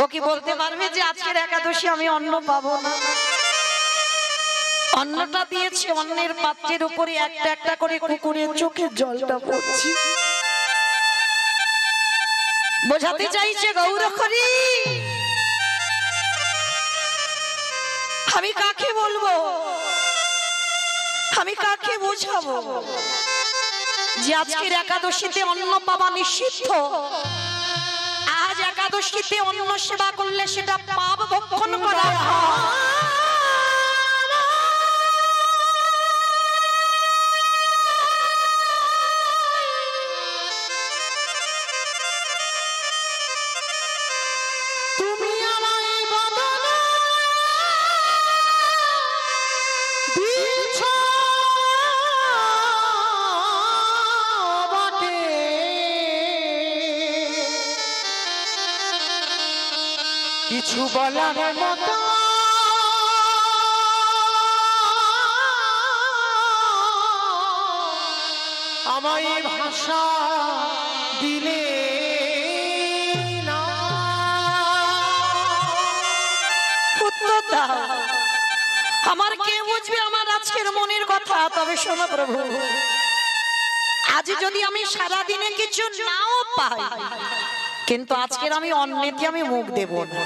ও কি বলতে পারবে যে আজকের একাদশী আমি অন্ন পাবো না? অন্নটা দিয়েছে, অন্নের পাত্রের উপরে একটা একটা করে কুকুরের চোখের জলটা পড়ছে। বোঝাতে চাইছে গৌর হরি, আমি কাকে বলবো, আমি কাকে বোঝাবো যে আজকের একাদশীতে অন্ন পাওয়া নিষিদ্ধ। আজ একাদশীতে অন্ন সেবা করলে সেটা পাপ ভক্ষণ করা হয়। কিছু বলার মতো আমায় ভাষা দিলে না। উত্তর দাও, আমার কে বুঝবে আমার আজকের মনের কথা? তবে শোনো প্রভু, আজ যদি আমি সারা দিনে কিছু নাও পাই, কিন্তু আজকের আমি অন্যকে আমি মুখ দেব না।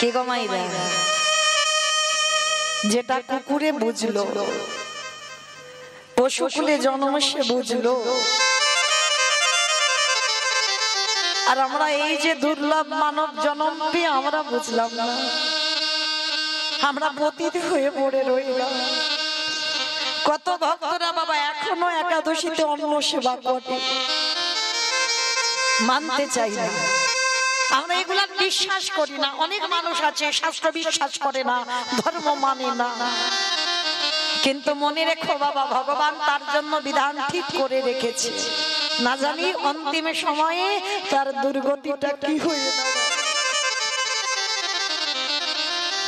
কে গো মাইরা? যেটা কুকুরে বুঝলো, পশুকুলে জন্ম সে বুঝলো, আর আমরা এই যে দুর্লভ মানব জন্ম পেয়ে আমরা বুঝলাম না, আমরা পতিত হয়ে পড়ে রইলাম। কত ভক্তরা বাবা এখনো একাদশীতে অন্ন সেবা করে, মানতে চাই না, আমরা এগুলা বিশ্বাস করি না। অনেক মানুষ আছে শাস্ত্র বিশ্বাস করে না, ধর্ম মানে না, কিন্তু মনে রেখো বাবা, ভগবান তার জন্য বিধান ঠিক করে রেখেছে। না জানি অন্তিম সময়ে তার দুর্গতিটা কি হয়ে যাবে।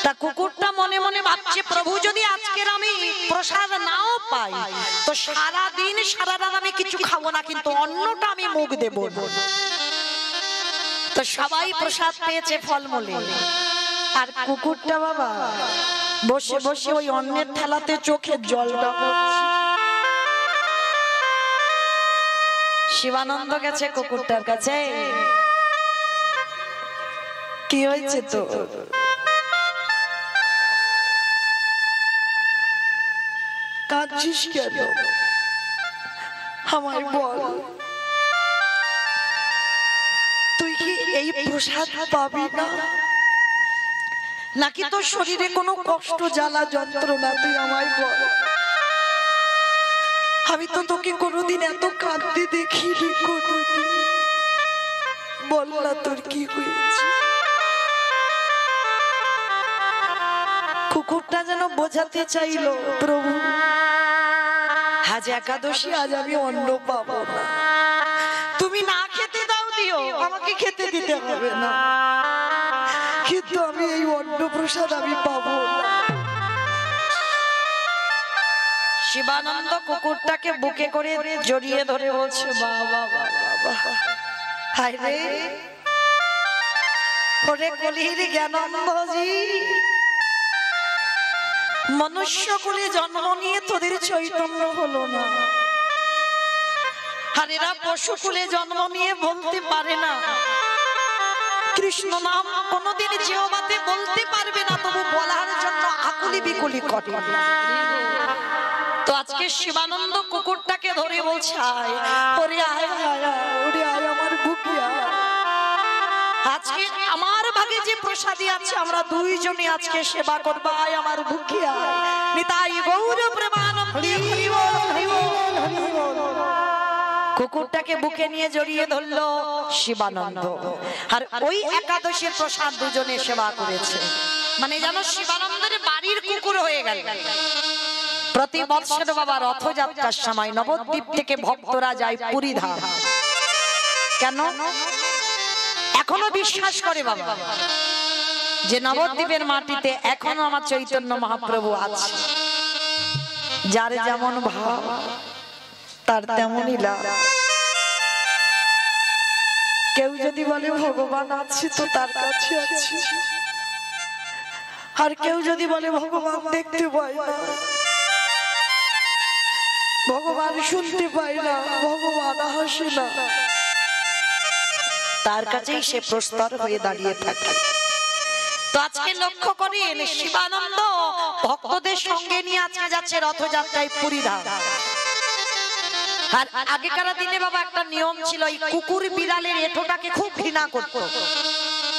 তা কুকুরটা মনে মনে ভাবছে, প্রভু যদি আজকের আমি প্রসাদ নাও পাই, তো সারা দিন সারা রাত আমি কিছু খাবো না, কিন্তু অন্নটা আমি মুখ দেব। তো সবাই প্রসাদ পেয়েছে ফলমূলে, আর কুকুরটা বাবা বসে বসে ওই অন্নের থালাতে চোখের জলটা পড়ছে। শিবানন্দ গেছে কুকুরটার কাছে, কি হয়েছে তো? কাঁদছিস কেন? আমায় বল, তুই কি এই প্রসাদ পাবি না, নাকি তোর শরীরে কোনো কষ্ট জ্বালা যন্ত্রণা? তুই আমায় বল, আমি তো তোকে কোনোদিন এত কাঁদতে দেখিনি, কোনোদিন। বল না তোর কি হয়েছে? কুকুরটা যেন বোঝাতে চাইলো, প্রভু আজ একাদশী, আজ আমি অন্ন পাবো না, তুমি না খেতে দাও দিও, আমাকে খেতে দিতে হবে না, কিন্তু আমি এই অন্ন প্রসাদ আমি পাবো না। শিবানন্দ কুকুরটাকে বুকে করে জড়িয়ে ধরে বলছে, বাবা বাবা, হায় রে ওরে কলির জ্ঞানম্বজি, মনুষ্য কুলে জন্ম নিয়ে তোদের চৈতন্য হলো না, আর এরা পশু কুলে জন্ম নিয়ে বলতে পারে না কৃষ্ণ নাম, কোনদিন জিহ্বাতে বলতে পারবে না, তবু বলার জন্য আকুলি বিকুলি করে। তো আজকে শিবানন্দ কুকুরটাকে ধরে বলছে, আয় ওরে আয়, ওরে আয় আমার বুকে আয়, আজকে আমার ভাগে যে প্রসাদী আছে আমরা দুইজনে আজকে সেবা করব, আয় আমার বুকে আয়। নিতাই গৌর প্রেমানন্দে হরি বল, হরি বল, হরি বল। কুকুরটাকে বুকে নিয়ে জড়িয়ে ধরলো শিবানন্দ, আর ওই একাদশীর প্রসাদ দুজনে সেবা করেছে, মানে জানো শিবানন্দের বাড়ির কুকুর হয়ে গেল। প্রতি বৎসর বাবা রথযাত্রার সময় নবদ্বীপ থেকে ভক্তরা যায় পুরী ধাম। কেন? এখনো বিশ্বাস করে বাবা যে নবদ্বীপের মাটিতে এখনো আমার চৈতন্য মহাপ্রভু আছে। যার যেমন ভাব তার তেমনই লাভ। কেউ যদি বলে ভগবান আছে তো তার কাছে আছে, আর কেউ যদি বলে ভগবান দেখতে পাই না, ভগবান শুনতে পাই না, ভগবান হাসে না, তার কাছেই সে প্রস্তর হয়ে দাঁড়িয়ে থাকে। তো আজকে লক্ষ্য করেন শিবানন্দ ভক্তদের সঙ্গে নিয়ে আজকে যাচ্ছে রথযাত্রায় পুরী ধাম। আর আগেকার দিনে বাবা একটা নিয়ম ছিল, এই কুকুর বিড়ালের এঁঠোটাকে খুব ঘৃণা করত।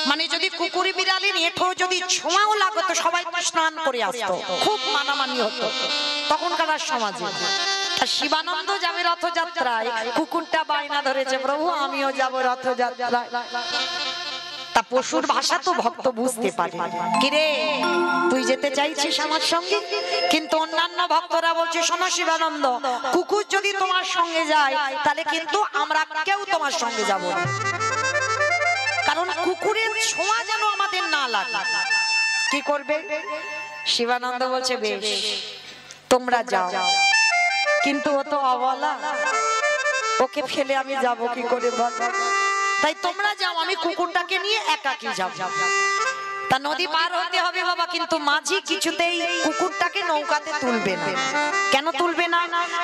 মানে যদি কুকুর বিড়ালের এঁঠো যদি ছোঁয়াও লাগতো সবাই স্নান করে আসতো, খুব মানামানি হতো তখনকার সমাজে। শিবানন্দ যাবে রথযাত্রায়, কুকুরটা বায়না ধরেছে, প্রভু আমিও যাব রথযাত্রায়। তা পশুর ভাষা তো ভক্ত বুঝতে পারে, কিরে তুই যেতে চাইছিস আমার সঙ্গে? কিন্তু অন্যান্য ভক্তরা বলছে, শোনো শিবানন্দ, কুকুর যদি তোমার সঙ্গে যায় তাহলে কিন্তু আমরা কেউ তোমার সঙ্গে যাব না। কারণ কুকুরের ছোঁয়া যেন আমাদের না লাগে। কি করবে? শিবানন্দ বলছে বেশ তোমরা যাও, কিন্তু ও তো অবলা, ওকে ফেলে আমি যাব কি করে বল? তাই তোমরা যাও, আমি কুকুরটাকে নিয়ে একাকি যাব। তা নদী পার হতে হবে বাবা, কিন্তু মাঝি কিছুতেই কুকুরটাকে নৌকাতে তুলবে না। কেন তুলবে না?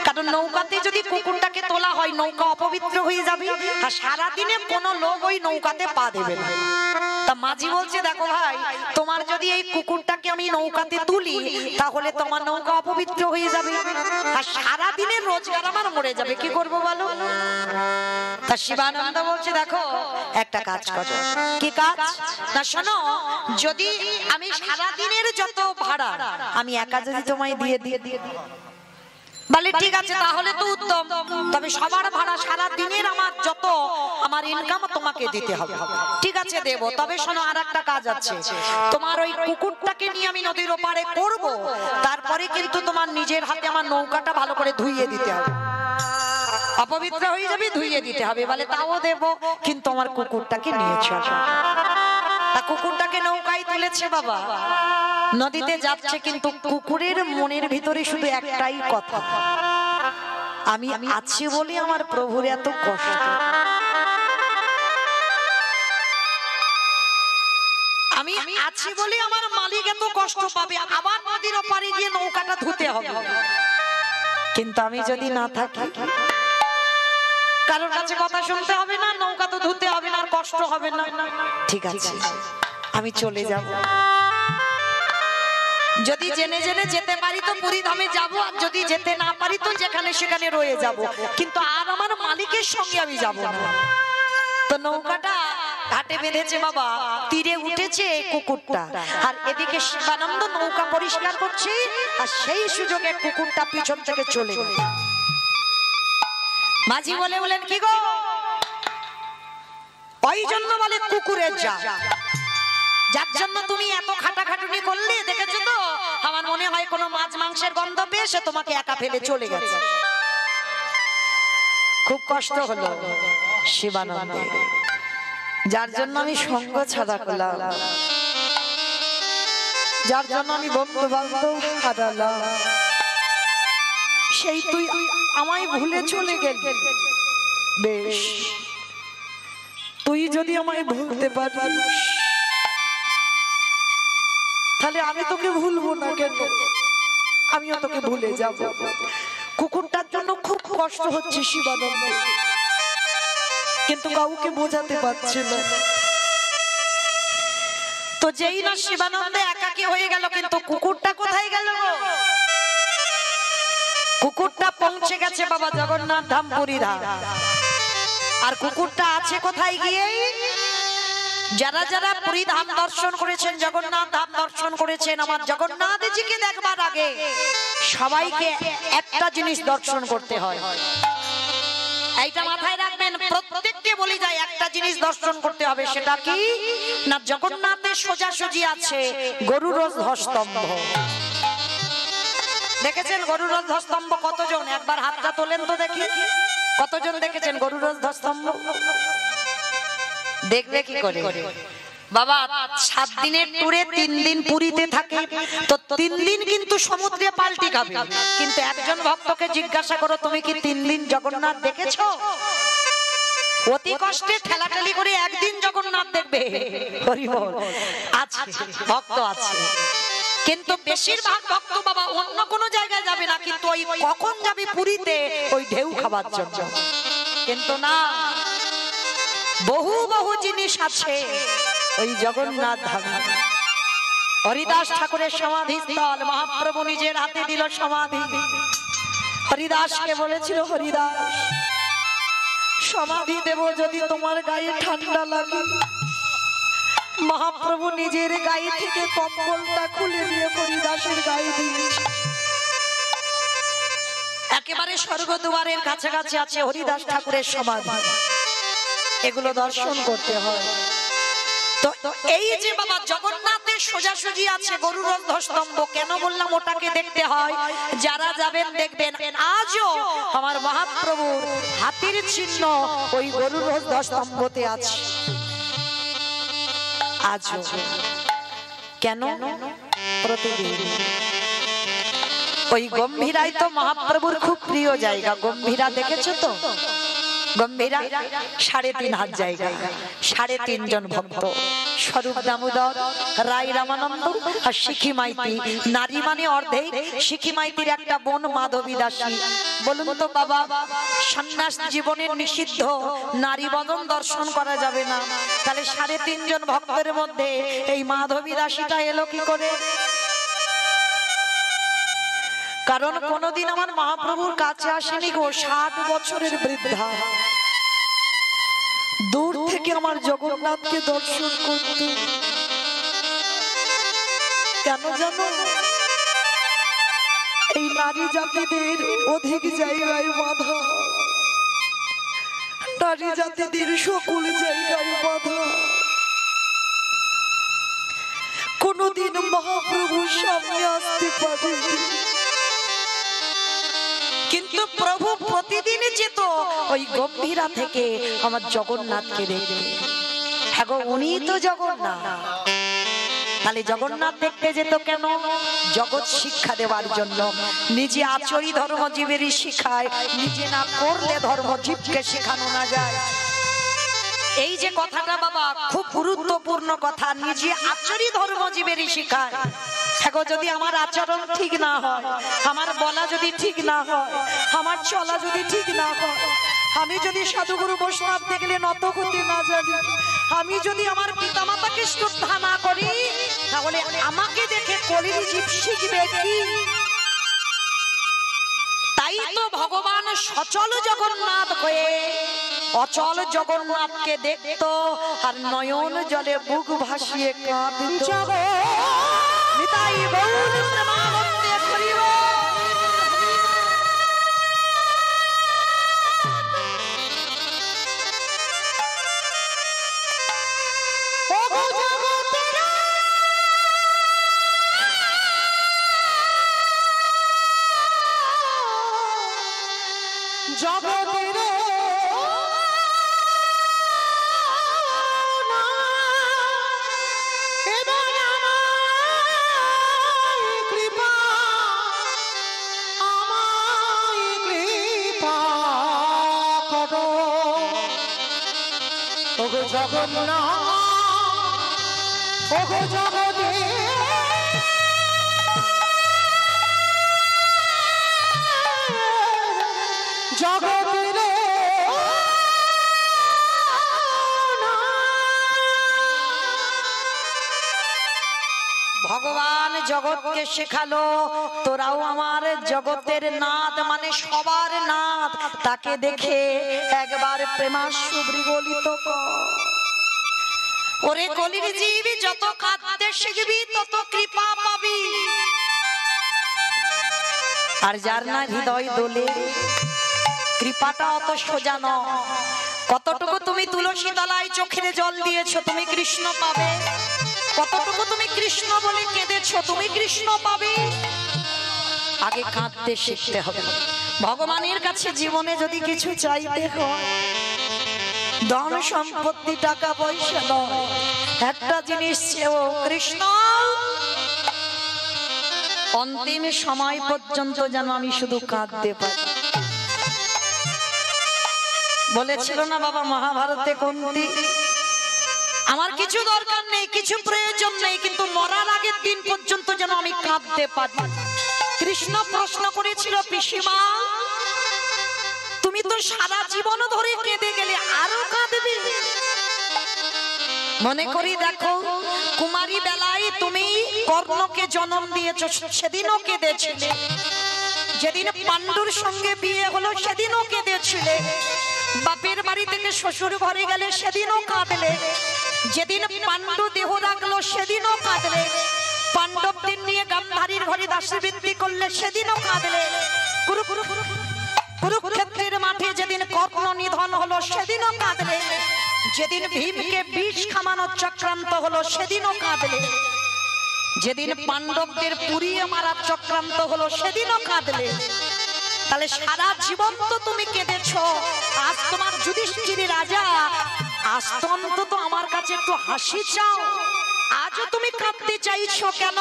কারণ নৌকাতে যদি কুকুরটাকে তোলা হয় নৌকা অপবিত্র হয়ে যাবে, আর সারাদিনে কোনো লোক ওই নৌকাতে পা দেবে না। তা মাঝি বলছে দেখো ভাই, তোমার যদি এই কুকুরটাকে আমি নৌকাতে তুলি তাহলে তোমার নৌকা অপবিত্র হয়ে যাবে, আর সারাদিনের রোজগার আমার মরে যাবে, কি করব বলো? তা শিবানন্দ বলছে দেখো একটা কাজ করো। কি কাজ? না শোনো, যদি আমি সারাদিনের যত ভাড়া আমি একা যদি তোমায় দিয়ে বলে ঠিক আছে তাহলে তো উত্তম, তবে সবার ভাড়া সারা দিনের আমার যত আমার ইনকাম তোমাকে দিতে হবে। ঠিক আছে দেব, তবে শোনো আর একটা কাজ আছে, তোমার ওই কুকুরটাকে নিয়ে আমি নদীর ওপারে করব, তারপরে কিন্তু তোমার নিজের হাতে আমার নৌকাটা ভালো করে ধুইয়ে দিতে হবে, অপবিত্র হয়ে যাবে, ধুইয়ে দিতে হবে। বলে তাও দেব, কিন্তু আমার কুকুরটাকে নিয়ে চলো। তা কুকুরটাকে নৌকায় তুলেছে বাবা, নদীতে যাচ্ছে, কিন্তু কুকুরের মনের ভিতরে শুধু একটাই কথা, আমি আছি বলে আমার প্রভুর এত কষ্ট, আমি আছি বলে আমার মালিক এত কষ্ট পাবে, আবার নদীর ওপারে গিয়ে নৌকাটা ধুতে হবে। কিন্তু আমি যদি না থাকি, কারোর কাছে কথা শুনতে হবে না, নৌকা তো ধুতে হবে না, আর কষ্ট হবে না। ঠিক আছে আমি চলে যাব, যদি জেনে জেনে যেতে পারি তো পুরী ধামে যাব, আর যদি যেতে না পারি তো যেখানে সেখানে রয়ে যাব, কিন্তু আর আমার মালিকের সঙ্গে আমি যাব না। তো নৌকাটা ঘাটে বেঁধেছে বাবা, তীরে উঠেছে কুকুরটা, আর এদিকে শিবানন্দ নৌকা পরিষ্কার করছে, আর সেই সুযোগে কুকুরটা পিছন থেকে চলে গেল। মাঝি বলেন কি গো, ওই জন্য বলে কুকুরের যা, যার জন্য তুমি এত খাটাখাটুনি করলে, দেখেছো তো আমার মনে হয় কোনো মাছ মাংসের গন্ধ পেয়ে সে তোমাকে একা ফেলে চলে গেছে। খুব কষ্ট হলো শিবানন্দে, যার জন্য আমি সঙ্গ ছাড়া করলাম, যার জন্য আমি বন্ধু বান্ধব হারালাম, সেই তুই আমায় ভুলে চলে গেলি। বেশ তুই যদি আমায় ভুলতে পারিস তাহলে আমি তোকে ভুলবো না, কেন আমিও তোকে ভুলে যাব। কুকুরটার জন্য খুব কষ্ট হচ্ছে শিবানন্দ, কিন্তু কাউকে বোঝাতে পারছে না। তো যেই না শিবানন্দ একাকী হয়ে গেল, কিন্তু কুকুরটা কোথায় গেল? কুকুরটা পৌঁছে গেছে বাবা জগন্নাথ ধাম পুরী ধাম। আর কুকুরটা আছে কোথায় গিয়ে? যারা যারা পুরী ধাম দর্শন করেছেন, জগন্নাথ ধাম দর্শন করেছেন, আমার জগন্নাথজিকে দেখবার আগে সবাইকে একটা জিনিস দর্শন করতে হয়, এইটা মাথায় রাখবেন। প্রত্যেককে বলি যায় একটা জিনিস দর্শন করতে হবে, সেটা কি না জগন্নাথের সোজাসুজি আছে গরুর ধ্বজস্তম্ভ। দেখেছেন গরুর ধ্বজস্তম্ভ কতজন? একবার হাতটা তোলেন তো দেখি, কতজন দেখেছেন গরুর ধ্বজস্তম্ভ? দেখবে কি করে বাবা? 7 দিনের ট্যুরে 3 দিন পুরীতে থাকে, তো 3 দিন কিন্তু সমুদ্রে পাল্টি খাবে। কিন্তু একজন ভক্তকে জিজ্ঞাসা করো, তুমি কি 3 দিন জগন্নাথ দেখেছো? অতি কষ্টে ঠেলাঠেলি করে একদিন জগন্নাথ দেখবে। হরি বল। আছে ভক্ত আছে, কিন্তু বেশিরভাগ ভক্ত বাবা অন্য কোন জায়গায় যাবে না, কিন্তু ওই কখন যাবে পুরীতে ওই ঢেউ খাবার জন্য। কিন্তু না, বহু বহু জিনিস আছে ওই জগন্নাথ ধামে। হরিদাস ঠাকুরের সমাধিস্থল, মহাপ্রভু নিজের হাতে দিল সমাধি। হরিদাসকে বলেছিল, হরিদাস সমাধি দেব যদি তোমার গায়ে ঠান্ডা লাগে। মহাপ্রভু নিজের গায়ে থেকে কম্বলটা খুলে দিয়ে হরিদাসের গায়ে দিয়েছে। একেবারে স্বর্গদুয়ারের কাছাকাছি আছে হরিদাস ঠাকুরের সমাধি, এগুলো দর্শন করতে হয়। তো এই যে বাবা জগন্নাথের সোজাসুজি আছে গরুর ধ্বজস্তম্ভ, কেন বললাম ওটাকে দেখতে হয়? যারা যাবেন দেখবেন আজও আমার মহাপ্রভুর হাতির চিহ্ন ওই গরুর ধ্বজস্তম্ভতে আছে। আজও। কেন? প্রতিদিন ওই গম্ভীরাই তো মহাপ্রভুর খুব প্রিয় জায়গা। গম্ভীরা দেখেছো তো? গম্ভীরা 3.5 হাত জায়গা, 3.5 জন ভক্ত, স্বরূপ দামোদর, রায় রামানন্দ আর শিখি মাইতি। নারী মানে অর্ধেক। শিখি মাইতির একটা বোন মাধবী দাসী। বলুন তো বাবা, সন্ন্যাস জীবনের নিষিদ্ধ, নারী বদন দর্শন করা যাবে না, তাহলে 3.5 জন ভক্তের মধ্যে এই মাধবী দাসীটা এলো কি করে? কারণ কোনদিন আমার মহাপ্রভুর কাছে আসেনি গো। 60 বছরের বৃদ্ধা দূর থেকে আমার জগন্নাথকে দর্শন করত। কেন জানো? এই নারী জাতিদের অধিক জায়গায় বাধা, নারী জাতিদের সকল জায়গায় বাধা। কোনদিন মহাপ্রভুর সামনে আসতে পারেনি, কিন্তু প্রভু প্রতিদিন যেত ওই গম্ভীরা থেকে আমার জগন্নাথকে দেখতে। হ্যাঁ গো, উনি তো জগন্নাথ। তাহলে জগন্নাথ দেখতে যেত কেন? জগৎ শিক্ষা দেওয়ার জন্য। নিজে আচরি ধর্মজীবেরই শিখায়, নিজে না করলে ধর্মজীবকে শেখানো না যায়। এই যে কথাটা বাবা খুব গুরুত্বপূর্ণ কথা, নিজে আচরি ধর্মজীবেরই শিখায়। দেখো, যদি আমার আচরণ ঠিক না হয়, আমার বলা যদি ঠিক না হয়, আমার চলা যদি ঠিক না হয়, আমি যদি সাধুগুরু বৈষ্ণব দেখলে নত হতে না জানি, আমি যদি আমার পিতামাতাকে শ্রদ্ধা না করি, তাহলে আমাকে দেখে কলির জীব শিখবে কি? তাই তো ভগবান সচল জগন্নাথ হয়ে অচল জগন্নাথকে দেখতো আর নয়ন জলে বুক ভাসিয়ে কাঁদতো। নিতাই গৌর প্রেমানন্দে করিব। জগতের জগন্নাথ, ওগো জগতে জগতের ভগবান জগৎকে শেখালো, তোরাও আমার জগতের নাথ, মানে সবার নাথ, তাকে দেখে একবার প্রেমাশ্রু বিগলিত কর। ওরে কলির জীব, যত কাঁদতে শিখবি তত কৃপা পাবি। আর যার না হৃদয় দোলে, কৃপাটা অত সোজা নয়। কতটুকু তুমি তুলসী তলায় চোখের জল দিয়েছো, তুমি কৃষ্ণ পাবে। কতটুকু তুমি কৃষ্ণ বলে কেঁদেছো, তুমি কৃষ্ণ পাবে। আগে কাঁদতে শিখতে হবে। ভগবানের কাছে জীবনে যদি কিছু চাইতে হয়, ধন সম্পত্তি টাকা পয়সা নয়, একটা জিনিস চেয়েও, কৃষ্ণ অন্তিম সময় পর্যন্ত যেন আমি শুধু কাঁদতে পারি। বলেছিল না বাবা মহাভারতে কুন্তি, আমার কিছু দরকার নেই, কিছু প্রয়োজন নেই, কিন্তু মরার আগের দিন পর্যন্ত যেন আমি কাঁদতে পারি। কৃষ্ণ প্রশ্ন করেছিল, পিসিমা তুমি তো সারা জীবন ধরে কেঁদে গেলে, আরো কাঁদবে? মনে করি দেখো, কুমারী বেলায় তুমি কর্ণকে জন্ম দিয়েছো, সেদিনও কেঁদেছিলে। যেদিন পাণ্ডুর সঙ্গে বিয়ে হলো সেদিনও কেঁদেছিলে। বাপের বাড়ি থেকে শ্বশুর ঘরে গেলে সেদিনও কাঁদলে। যেদিন পাণ্ডু দেহ রাখলো সেদিনও কাঁদলে। পাণ্ডবদের নিয়ে গান্ধারীর ঘরে দাসবৃত্তি করলে সেদিনও কাঁদলে। কুরুক্ষেত্রের মাঠে যেদিন কর্ণ নিধন হলো সেদিনও কাঁদলে। যেদিন ভীমকে বিষ খামানোর চক্রান্ত হলো সেদিনও কাঁদলে। যেদিন পাণ্ডবদের পুড়িয়ে মারার চক্রান্ত হলো সেদিনও কাঁদলে। তাহলে সারা জীবন তো তুমি কেঁদেছো। আজ তোমার যুধিষ্ঠির রাজা আজ তো অন্তত আমার কাছে একটু হাসি চাও, আজও তুমি কাঁদতে চাইছো কেন?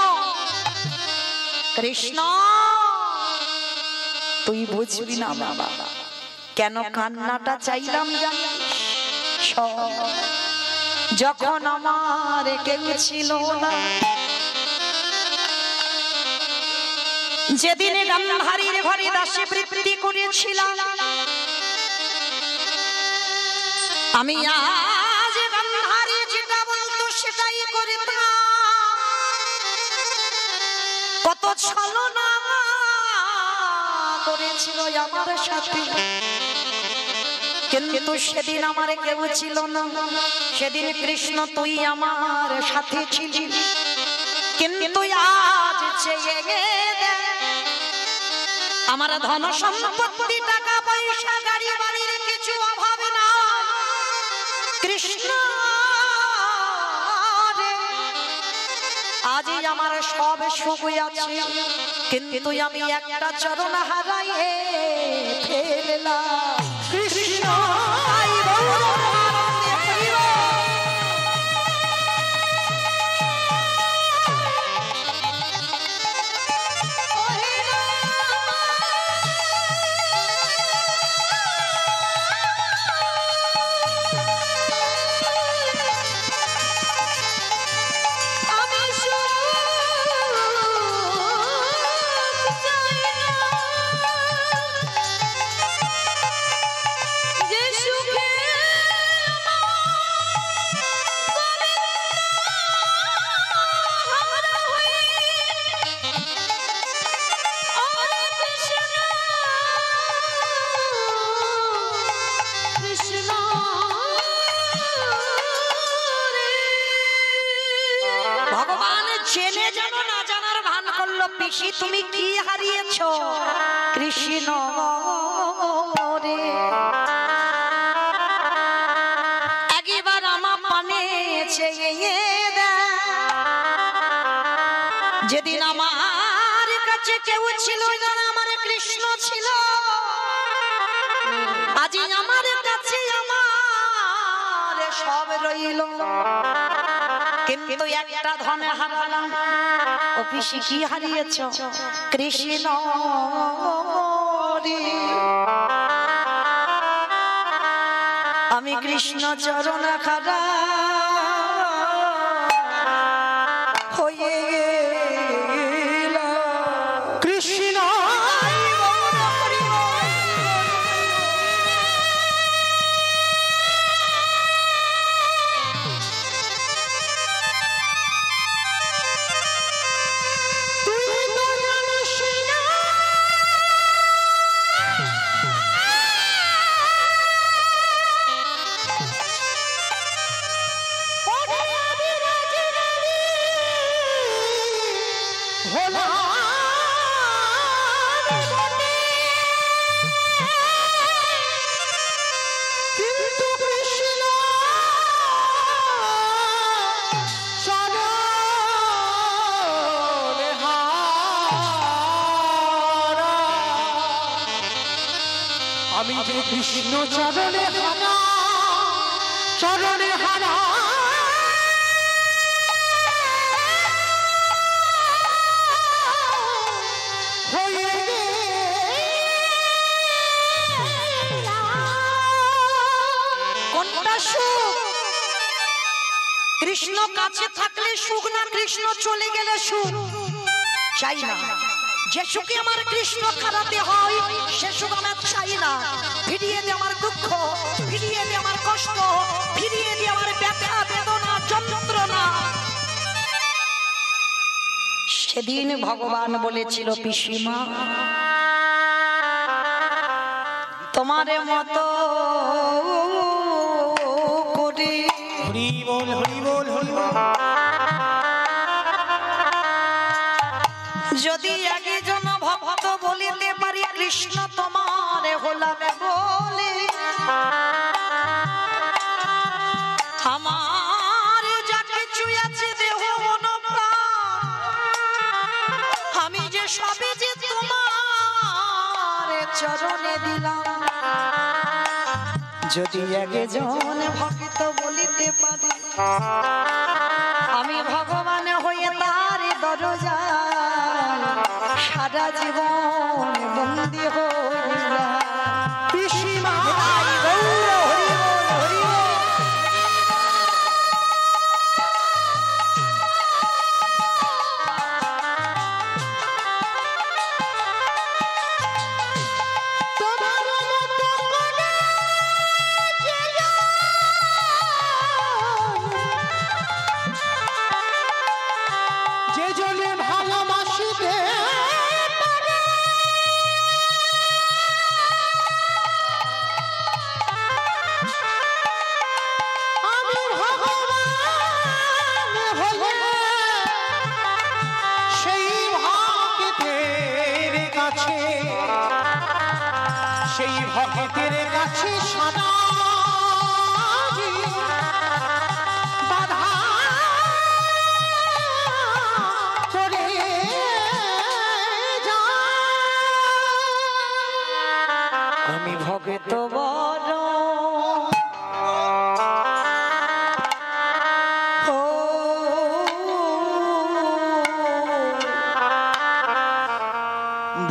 কৃষ্ণ তুই বুঝবি না বাবা, কেন কান্নাটা চাইলাম জানিস? যখন আমার কেউ ছিল না, যেদিনে গান্ধারীর ঘরে দাসী বৃত্তি করেছিলাম, আমি আজ গান্ধারী যেটা বলতো সেটাই করতাম। কত ছলনা করেছিল আমার সাথে, কিন্তু সেদিন আমার কেউ ছিল না। সেদিন কৃষ্ণ তুই আমার সাথে ছিলি, কিন্তু আজ চেয়ে দেখ আমার ধন সম্পত্তি টাকা পয়সা গাড়ি বাড়ির কিছু অভাব না। কৃষ্ণ আজই আমার সব সুখ আছে, কিন্তু আমি একটা চরণ হারাইয়ে ফেললাম। কৃষ্ণ জেনে জানো না জানার ভান করলো। পিসি তুমি কি হারিয়েছ? কৃষ্ণ রে একবার আমার পানে চেয়ে দে। যেদিন আমার কাছে কেউ ছিল না, আমার কৃষ্ণ ছিল, আজ আমার কাছে আমার সব রইল, কিন্তু একটা ধনে হারালাম। ও পিসি কি হারিয়েছ? কৃষ্ণ রে আমি কৃষ্ণ চরণ খারা হয়ে কৃষ্ণ আমি যে কৃষ্ণ চরণে হারা, চরণে হারা হয়ে কোনটা সুখ? কৃষ্ণ কাছে থাকলে সুখ না কৃষ্ণ চলে গেলে সুখ? চাই না। যে সুখে আমার কৃষ্ণ খারাপে হয় সে সুখ আমার চাই না। ফিরিয়ে দে আমার দুঃখ, ফিরিয়ে দে আমার কষ্ট, ফিরিয়ে দে আমার ব্যথা বেদনা যন্ত্রণা। সেদিন ভগবান বলেছিল পিসিমা তোমার মতো করে হরি বল হরি বল হরি বল যদি একজন ভক্ত বলিতে পারি কৃষ্ণ তোমার হলাম বলে, আমার যা কিছু আছে দেহ মন প্রাণ, আমি যে সবই যে তোমার চরণে দিলাম। যদি একজন ভক্ত বলিতে পারি আমি ভগবান হয়ে তার দরজা সারা জীবন বন্দী হইয়া পিসিমা যে জনে ভালোবাসিতে পারে আমি ভগবান হলে সেই ভক্তের কাছে সদা বাধা চলে যায়। আমি ভক্ত বড় ও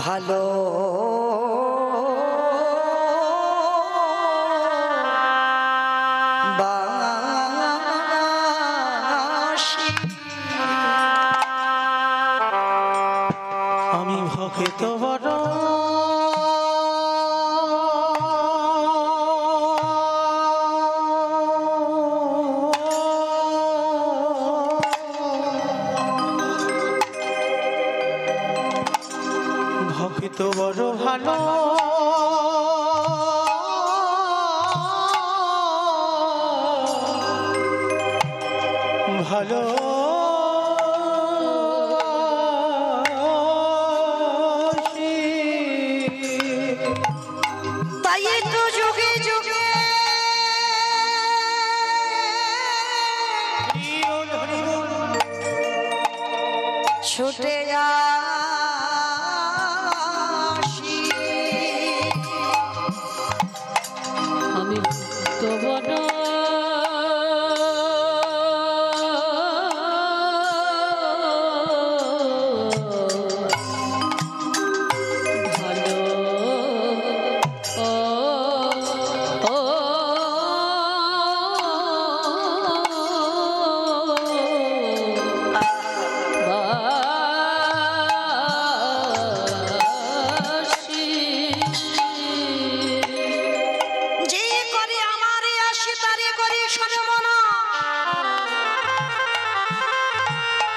ভালো বাসি আমি ভক্ত বড় ভক্ত বড় ভালো ভালো তাই তো যুগে যুগে ছুটে আসি আমি তো বড় ভালো ও বাসি যে করে আমারে আসি তারে করে সর্বনা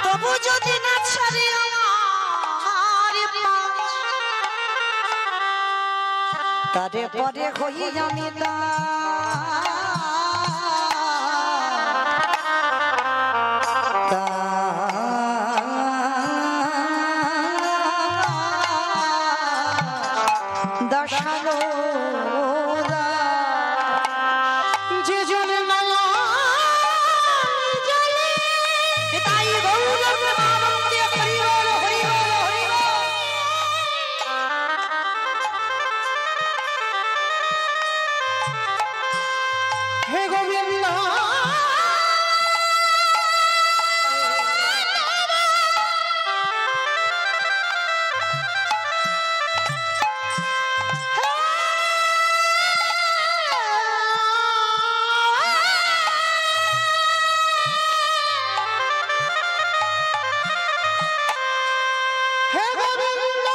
তবু যদি না ছাড়ে আমার পাশ, তারে পরে হই আমি দশালো যে জনে নয়া তাই গৌর প্রেমানন্দে হরিবল হরিবল হরিবল। হে গোবিন্দ হে গোবিন্দ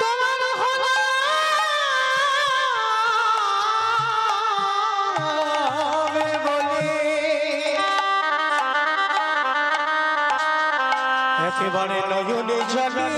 তোমার হলো বলে একেবারে নয়নে জলে